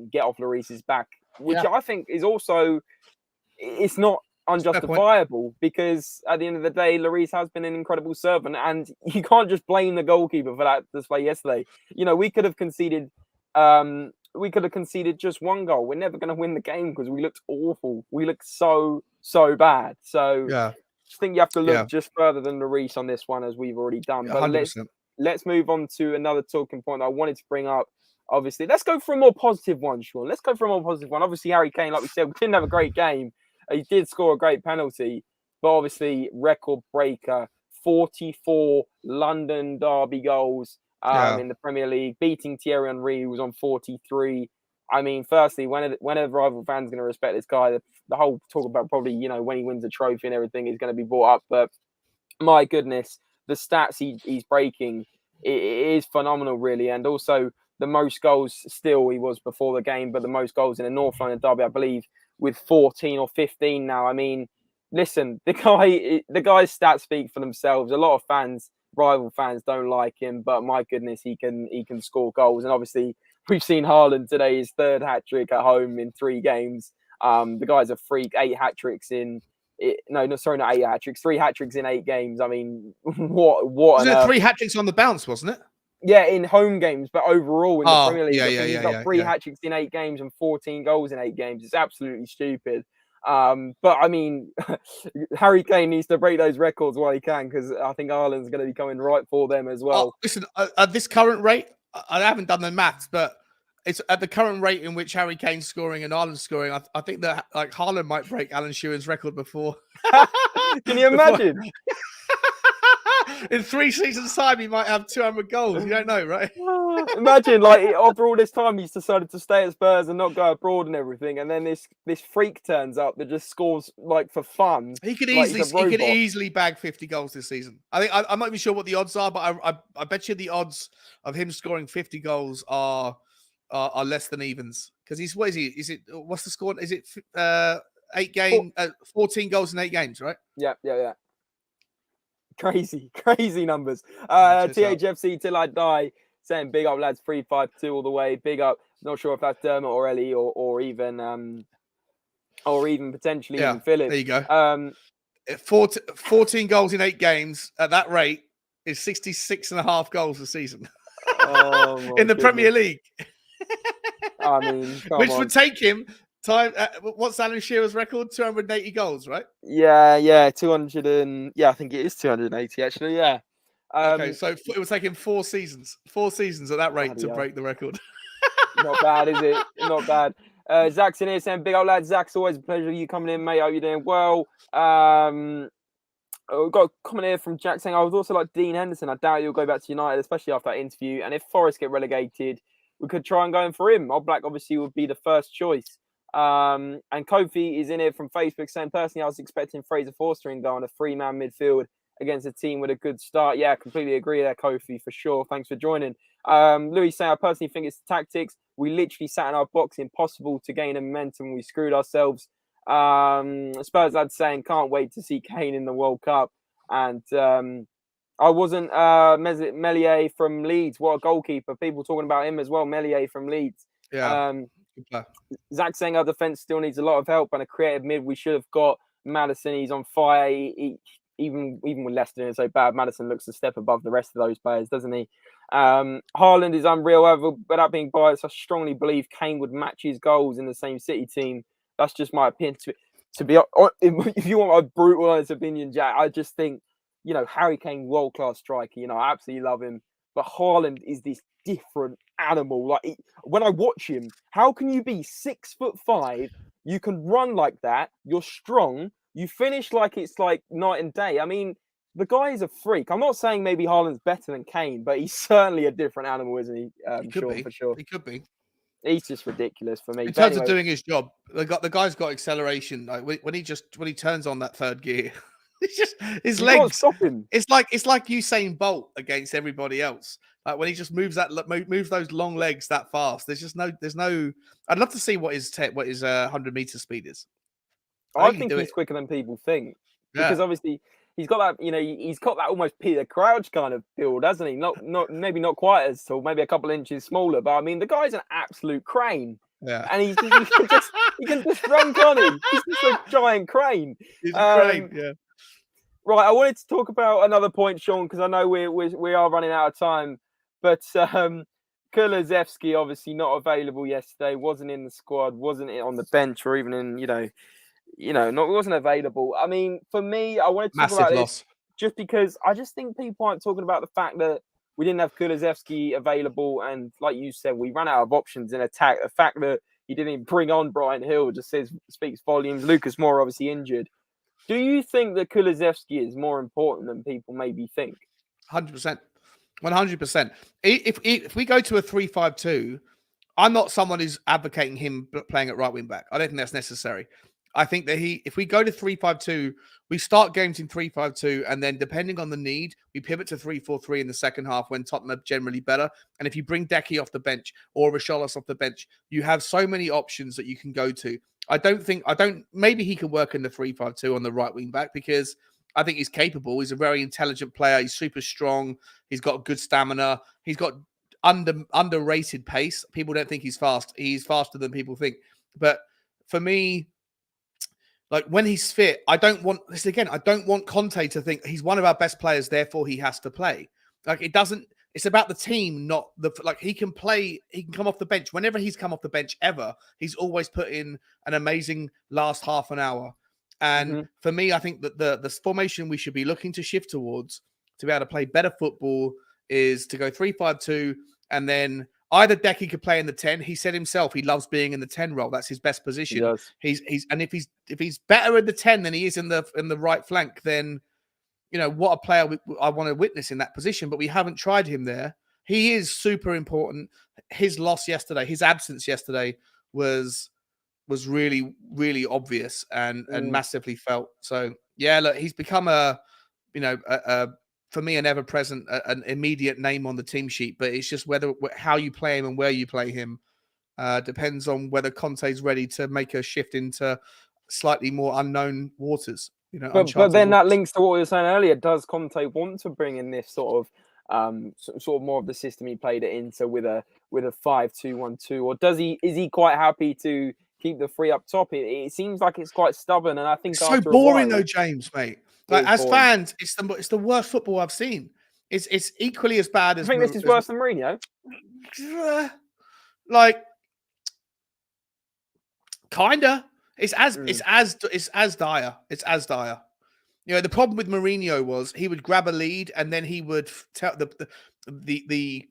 A: get off Lloris's back, which I think is also, it's not unjustifiable because at the end of the day, Lloris has been an incredible servant and you can't just blame the goalkeeper for that display yesterday. We could have conceded just 1 goal. We're never going to win the game because we looked awful. We looked so bad. So I think you have to look just further than Lloris on this one, as we've already done. But
B: 100%.
A: let's move on to another talking point I wanted to bring up. Obviously, let's go for a more positive one, Sean. Let's go for a more positive one. Obviously, Harry Kane, like we said, we didn't have a great game. He did score a great penalty, but obviously record breaker, 44 London derby goals in the Premier League, beating Thierry Henry, who was on 43. I mean, firstly, when are rival fans going to respect this guy? The whole talk about probably, you know, when he wins a trophy and everything is going to be brought up. But my goodness, the stats he's breaking, it is phenomenal, really. And also the most goals still he was before the game, but the most goals in a North London derby, I believe, with 14 or 15 now. I mean, listen, the guy's stats speak for themselves. A lot of fans, rival fans, don't like him, but my goodness, he can score goals. And obviously, we've seen Haaland today, his third hat trick at home in 3 games. The guy's a freak. 8 hat tricks in. Not 8 hat tricks. 3 hat tricks in 8 games. I mean, what?
B: Was there 3 hat tricks on the bounce, wasn't it?
A: Yeah, in home games, but overall in the Premier League, he's got 3 hat tricks in 8 games and 14 goals in 8 games. It's absolutely stupid. But I mean, Harry Kane needs to break those records while he can, because I think Ireland's going to be coming right for them as well.
B: Listen, at this current rate, I haven't done the maths, but it's at the current rate in which Harry Kane's scoring and Ireland's scoring. I think that like Haaland might break Alan Shearer's record before.
A: Can you imagine?
B: In 3 seasons' time, he might have 200 goals. You don't know, right?
A: Imagine, like, after all this time, he's decided to stay at Spurs and not go abroad and everything, and then this freak turns up that just scores like for fun.
B: He could easily bag 50 goals this season. I think I'm not even sure what the odds are, but I bet you the odds of him scoring 50 goals are less than evens, because what's the score? Is it 14 goals in 8 games, right?
A: Yeah. Crazy numbers. THFC till I die saying big up lads, 352 all the way. Big up. Not sure if that's Dermot or Ellie or even potentially even Philip.
B: There you go. 14 goals in 8 games at that rate is 66.5 goals a season. In the Premier League.
A: I mean,
B: would take him what's Alan Shearer's record? 280 goals, right?
A: Yeah, 200 and I think it is 280 actually. Yeah.
B: Okay, so it would take him 4 seasons at that rate to break the record.
A: Not bad, is it? Not bad. Zach's in here saying, big up lads. Zach's always a pleasure you coming in, mate. Hope you're doing well. We've got a comment here from Jack saying, I would also like Dean Henderson. I doubt you'll go back to United, especially after that interview. And if Forest get relegated, we could try and go in for him. Oblak obviously would be the first choice. And Kofi is in here from Facebook saying, personally, I was expecting Fraser Forster in goal on a 3-man midfield against a team with a good start. Yeah, completely agree there, Kofi, for sure. Thanks for joining. Louis saying, I personally think it's the tactics. We literally sat in our box, impossible to gain a momentum. We screwed ourselves. Spurs lads saying, can't wait to see Kane in the World Cup. And I wasn't Meslier from Leeds. What a goalkeeper. People talking about him as well. Meslier from Leeds.
B: Yeah.
A: Zach saying our defense still needs a lot of help and a creative mid. We should have got Maddison. He's on fire. Even with Leicester doing so bad, Maddison looks a step above the rest of those players, doesn't he? Haaland is unreal. However, without being biased, I strongly believe Kane would match his goals in the same City team. That's just my opinion. To be, if you want my brutal honest opinion, Jack, I just think, you know, Harry Kane, world-class striker. You know, I absolutely love him. But Haaland is this different animal. Like, when I watch him, how can you be 6'5"? You can run like that. You're strong. You finish like it's like night and day. I mean, the guy is a freak. I'm not saying maybe Haaland's better than Kane, but he's certainly a different animal, isn't he? Sean, for sure.
B: He could be.
A: He's just ridiculous for me.
B: In terms of doing his job, the guy's got acceleration. Like when he turns on that third gear, it's just his legs.
A: Can't stop him.
B: It's like Usain Bolt against everybody else. Like when he just moves those long legs that fast. There's no. I'd love to see what his 100-meter speed is.
A: I think he's quicker than people think, because obviously he's got that. You know, he's got that almost Peter Crouch kind of build, hasn't he? Maybe not quite as tall, maybe a couple inches smaller, but I mean the guy's an absolute crane.
B: Yeah,
A: and he can just run, can't he? He's just a giant crane.
B: He's a crane. Yeah.
A: Right, I wanted to talk about another point, Sean, because I know we are running out of time. But Kulusevski obviously not available yesterday. Wasn't in the squad. Wasn't on the bench, or even in wasn't available. I mean, for me, I wanted to talk about this just because I just think people aren't talking about the fact that we didn't have Kulusevski available, and like you said, we ran out of options in attack. The fact that he didn't even bring on Brian Hill just speaks volumes. Lucas Moura obviously injured. Do you think that Kulusevski is more important than people maybe think?
B: 100%. 100%. If we go to a 3-5-2, I'm not someone who's advocating him playing at right wing back. I don't think that's necessary. I think that if we go to 3-5-2, we start games in 3-5-2, and then depending on the need, we pivot to 3-4-3 in the second half when Tottenham are generally better. And if you bring Decky off the bench or Richarlison off the bench, you have so many options that you can go to. Maybe he can work in the 3-5-2 on the right wing back because I think he's capable. He's a very intelligent player. He's super strong. He's got good stamina. He's got underrated pace. People don't think he's fast. He's faster than people think. But for me, like when he's fit, I don't want Conte to think he's one of our best players, therefore he has to play. Like it's about the team, not he can play, he can come off the bench. Whenever he's come off the bench ever, he's always put in an amazing last half an hour. And for me, I think that the formation we should be looking to shift towards to be able to play better football is to go 3-5-2, and then either Decky could play in the 10. He said himself he loves being in the 10 role. That's his best position.
A: He does.
B: If he's better in the 10 than he is in the right flank, then what a player I want to witness in that position. But we haven't tried him there. He is super important. His loss yesterday, his absence yesterday was really, really obvious and massively felt. So yeah, look, he's become for me, an ever-present, an immediate name on the team sheet. But it's just how you play him and where you play him depends on whether Conte's ready to make a shift into slightly more unknown waters.
A: But then that links to what we were saying earlier. Does Conte want to bring in this sort of more of the system he played it into with a 5-2-1-2, or is he quite happy to keep the three up top? It seems like it's quite stubborn, and I think
B: it's so boring though, James, mate. Like as fans, it's the worst football I've seen. It's equally as bad as.
A: I think this is worse than Mourinho.
B: Like, kinda. It's as dire. It's as dire. The problem with Mourinho was he would grab a lead and then he would tell the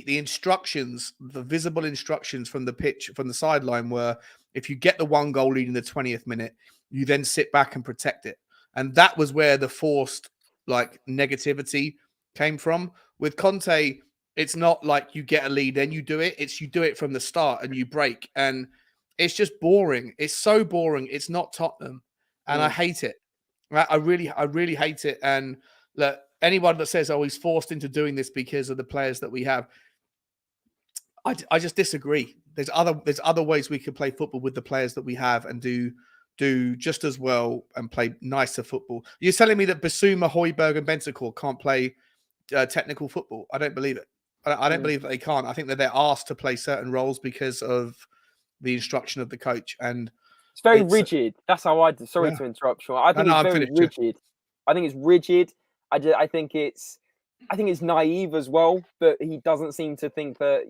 B: instructions, the visible instructions from the pitch, from the sideline were, if you get the 1 goal lead in the 20th minute, you then sit back and protect it. And that was where the forced negativity came from. With Conte, it's not like you get a lead, then you do it. It's you do it from the start and you break. And it's just boring. It's so boring. It's not Tottenham. And I hate it. I really hate it. And look, anyone that says, oh, he's forced into doing this because of the players that we have, I just disagree. There's other ways we could play football with the players that we have and do just as well and play nicer football. You're telling me that Bissouma, Højbjerg, and Bentancur can't play technical football? I don't believe it. I don't believe that they can't. I think that they're asked to play certain roles because of the instruction of the coach, and
A: it's very rigid. That's how I. Sorry to interrupt, Sean. I think it's very rigid. I think it's rigid. I think it's naive as well that he doesn't seem to think that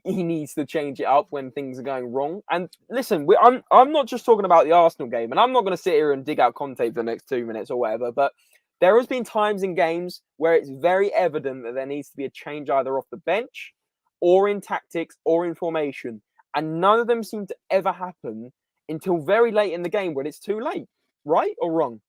A: he needs to change it up when things are going wrong. And listen, I'm not just talking about the Arsenal game, and I'm not going to sit here and dig out Conte for the next 2 minutes or whatever, but there has been times in games where it's very evident that there needs to be a change either off the bench or in tactics or in formation. And none of them seem to ever happen until very late in the game when it's too late. Right or wrong?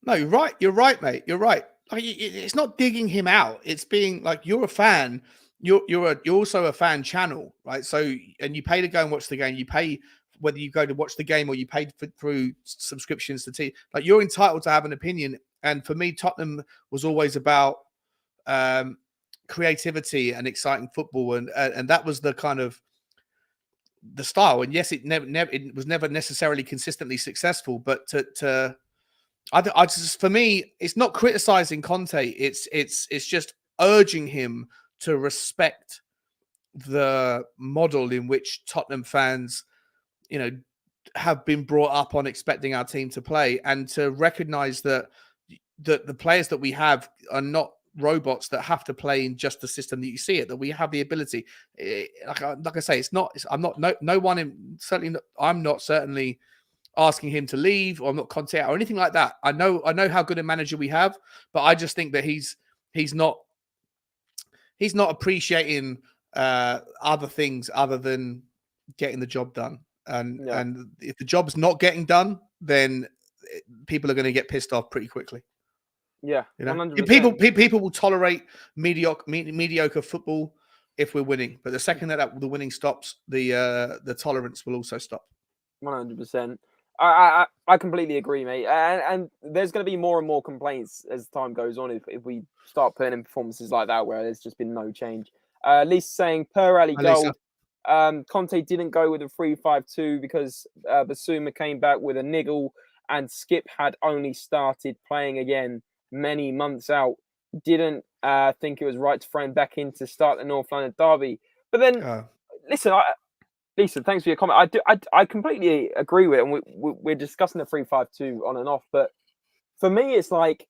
B: No, you're right. You're right, mate. You're right. It's not digging him out. It's being like, you're a fan. You're also a fan channel, right? So, and you pay to go and watch the game. You pay whether you go to watch the game or you pay through subscriptions to TV. Like, you're entitled to have an opinion. And for me, Tottenham was always about creativity and exciting football, and that was the kind of the style. And yes, it was never necessarily consistently successful, but I just, for me, it's not criticizing Conte. It's just urging him to respect the model in which Tottenham fans, have been brought up on expecting our team to play, and to recognize that the players that we have are not robots that have to play in just the system that you see it, that we have the ability. Like I say, I'm not certainly asking him to leave, or I'm not Conte or anything like that. I know how good a manager we have, but I just think that he's not appreciating other things other than getting the job done. And if the job's not getting done, then people are going to get pissed off pretty quickly.
A: Yeah,
B: 100%. People will tolerate mediocre football if we're winning. But the second that the winning stops, the tolerance will also stop.
A: 100%. I completely agree, mate. And there's going to be more and more complaints as time goes on if we start putting in performances like that where there's just been no change. Lisa saying, per Ali Gold, Conte didn't go with a 3-5-2 because Bissouma came back with a niggle and Skip had only started playing again many months out. Didn't think it was right to throw him back in to start the North London derby. But then, listen, Lisa, thanks for your comment. I completely agree with it, and we're discussing the 3-5-2 on and off. But for me, it's like,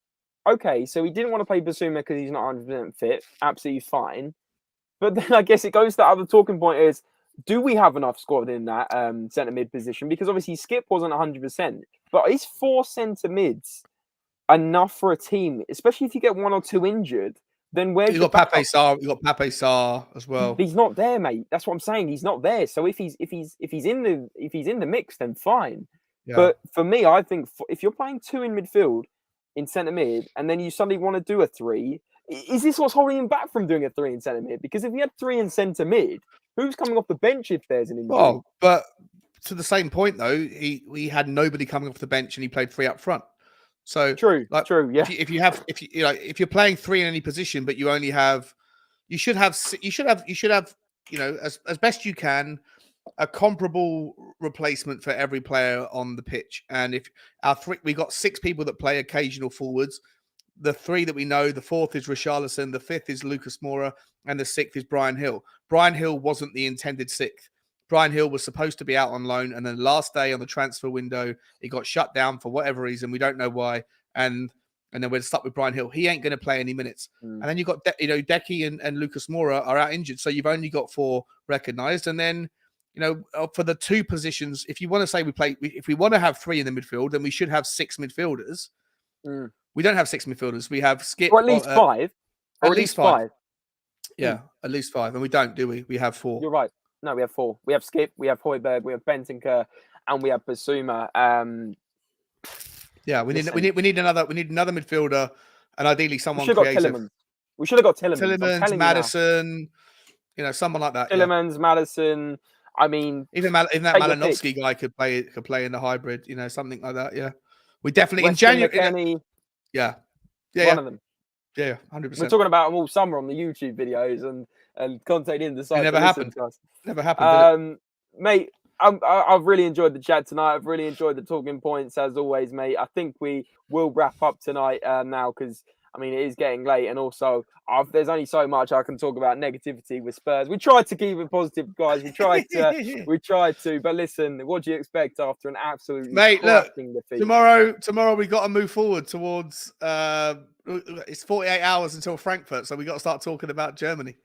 A: okay, so he didn't want to play Bissouma because he's not 100% fit. Absolutely fine. But then I guess it goes to the other talking point is, do we have enough squad in that centre mid position? Because obviously Skip wasn't 100%, but is 4 centre mids enough for a team, especially if you get 1 or 2 injured? Then where's
B: you got Pape Sarr? You got Pape Sarr as well.
A: He's not there, mate. That's what I'm saying. He's not there. So if he's in the mix, then fine. Yeah. But for me, I think if you're playing 2 in midfield in centre mid, and then you suddenly want to do a 3, is this what's holding him back from doing a 3 in centre mid? Because if you had 3 in centre mid, who's coming off the bench if there's an injury?
B: Well, but to the same point though, he had nobody coming off the bench, and he played 3 up front. So
A: true, true, yeah.
B: If you're playing 3 in any position, but you only have, you should have, as best you can, a comparable replacement for every player on the pitch. And if we got 6 people that play occasional forwards, the 3 that we know, the 4th is Richarlison, the 5th is Lucas Moura, and the 6th is Brian Hill. Brian Hill wasn't the intended 6th. Brian Hill was supposed to be out on loan, and then last day on the transfer window, he got shut down for whatever reason. We don't know why. And then we're stuck with Brian Hill. He ain't going to play any minutes. And then you've got, Decky and Lucas Moura are out injured. So you've only got 4 recognised. And then, for the 2 positions, if you want to say if we want to have 3 in the midfield, then we should have 6 midfielders. We don't have 6 midfielders. We have Skip.
A: Or at least 5.
B: At least 5. Yeah, at least 5. And we don't, do we? We have 4.
A: You're right. No, we have 4. We have Skip, we have Højbjerg, we have Bentancur, and we have Bissouma.
B: Yeah, we need another midfielder, and ideally someone
A: creative. We should have got Tillemans.
B: Tillemans, Maddison, someone like that.
A: Tillemans, Maddison. I mean,
B: even that Malinovsky guy could play in the hybrid. Something like that. Yeah, we definitely in January. Yeah,
A: one of them.
B: Yeah, 100%.
A: We're talking about them all summer on the YouTube videos, and Conte didn't decide.
B: It never happened. Never happened.
A: Mate, I've really enjoyed the chat tonight. I've really enjoyed the talking points as always, mate. I think we will wrap up tonight now because it is getting late, and also there's only so much I can talk about negativity with Spurs. We tried to keep it positive, guys. We tried to. But listen, what do you expect after an absolutely
B: defeat? Tomorrow we got to move forward towards. It's 48 hours until Frankfurt, so we got to start talking about Germany.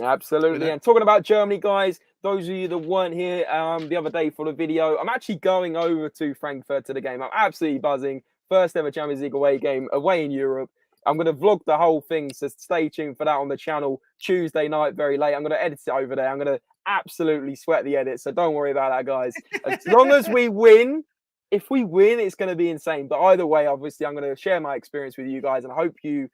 A: Absolutely. And talking about Germany, guys, those of you that weren't here the other day for the video, I'm actually going over to Frankfurt to the game. I'm absolutely buzzing. First ever Champions League away game away in Europe. I'm going to vlog the whole thing, so stay tuned for that on the channel Tuesday night, very late. I'm going to edit it over there. I'm going to absolutely sweat the edit, so don't worry about that, guys. As long as we win, if we win, it's going to be insane. But either way, obviously, I'm going to share my experience with you guys, and I hope you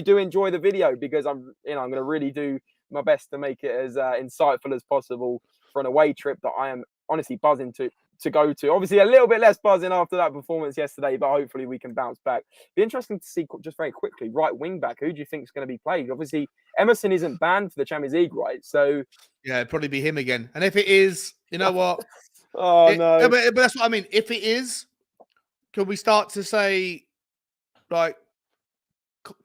A: do enjoy the video because I'm going to really do my best to make it as insightful as possible for an away trip that I am honestly buzzing to go to. Obviously, a little bit less buzzing after that performance yesterday, but hopefully we can bounce back. Be interesting to see, just very quickly, right wing back. Who do you think is going to be played? Obviously, Emerson isn't banned for the Champions League, right? So
B: yeah, it'd probably be him again. And if it is, you know what?
A: No.
B: But that's what I mean. If it is, can we start to say, like,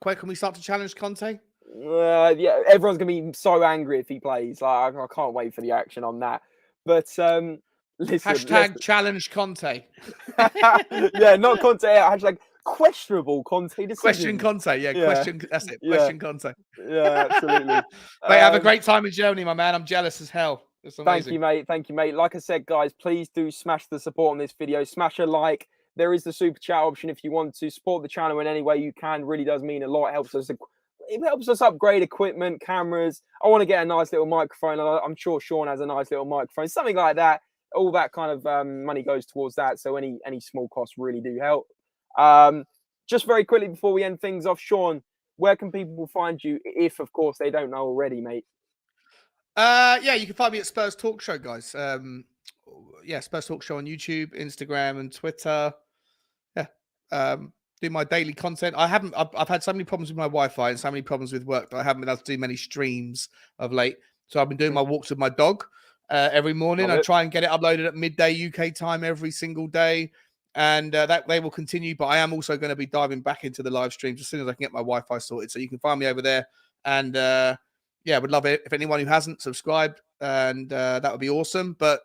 B: can we start to challenge Conte?
A: Yeah, everyone's gonna be so angry if he plays. Like, I can't wait for the action on that. But listen,
B: challenge Conte.
A: Yeah, not Conte. Hashtag questionable Conte decision.
B: Question Conte. Yeah, question. That's it. Question Conte.
A: Yeah, absolutely.
B: Mate, have a great time in Germany, my man. I'm jealous as hell.
A: Thank you, mate. Thank you, mate. Like I said, guys, please do smash the support on this video. Smash a like. There is the super chat option if you want to support the channel in any way you can. Really does mean a lot. It helps us upgrade equipment, cameras. I want to get a nice little microphone. I'm sure Sean has a nice little microphone, something like that. All that kind of money goes towards that. So any small costs really do help. Just very quickly before we end things off, Sean, where can people find you if, of course, they don't know already, mate?
B: Yeah, you can find me at Spurs Talk Show, guys. Yeah, Spurs Talk Show on YouTube, Instagram, and Twitter. Yeah. Do my daily content. I've had so many problems with my Wi-Fi and so many problems with work that I haven't been able to do many streams of late. So I've been doing my walks with my dog every morning. I try and get it uploaded at midday UK time every single day. And that they will continue. But I am also going to be diving back into the live streams as soon as I can get my Wi-Fi sorted. So you can find me over there. And yeah, would love it if anyone who hasn't subscribed, and that would be awesome. But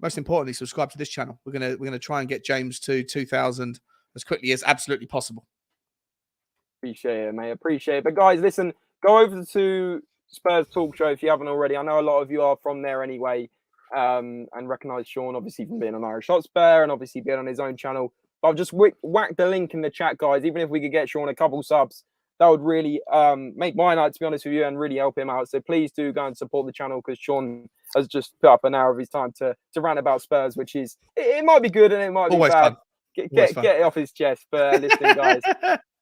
B: most importantly, subscribe to this channel. We're gonna try and get James to 2,000 as quickly as absolutely possible.
A: Appreciate it, mate. Appreciate it. But guys, listen, go over to Spurs Talk Show if you haven't already. I know a lot of you are from there anyway, and recognise Sean obviously from being on Irish Hotspur and obviously being on his own channel. But I've just whacked the link in the chat, guys. Even if we could get Sean a couple subs, that would really make my night, to be honest with you, and really help him out. So please do go and support the channel, because Sean has just put up an hour of his time to rant about Spurs, which is, it might be good and it might be
B: always
A: bad.
B: Fun.
A: Get it off his chest for listening, guys.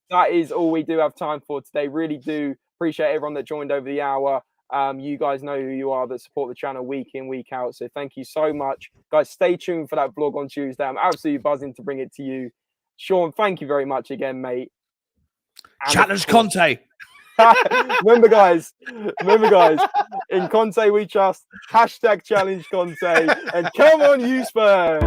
A: That is all we do have time for today. Really do appreciate everyone that joined over the hour. You guys know who you are that support the channel week in, week out. So thank you so much. Guys, stay tuned for that vlog on Tuesday. I'm absolutely buzzing to bring it to you. Sean, thank you very much again, mate. And
B: challenge Conte.
A: remember guys, in Conte we trust. #challenge Conte. And come on, you Spurs.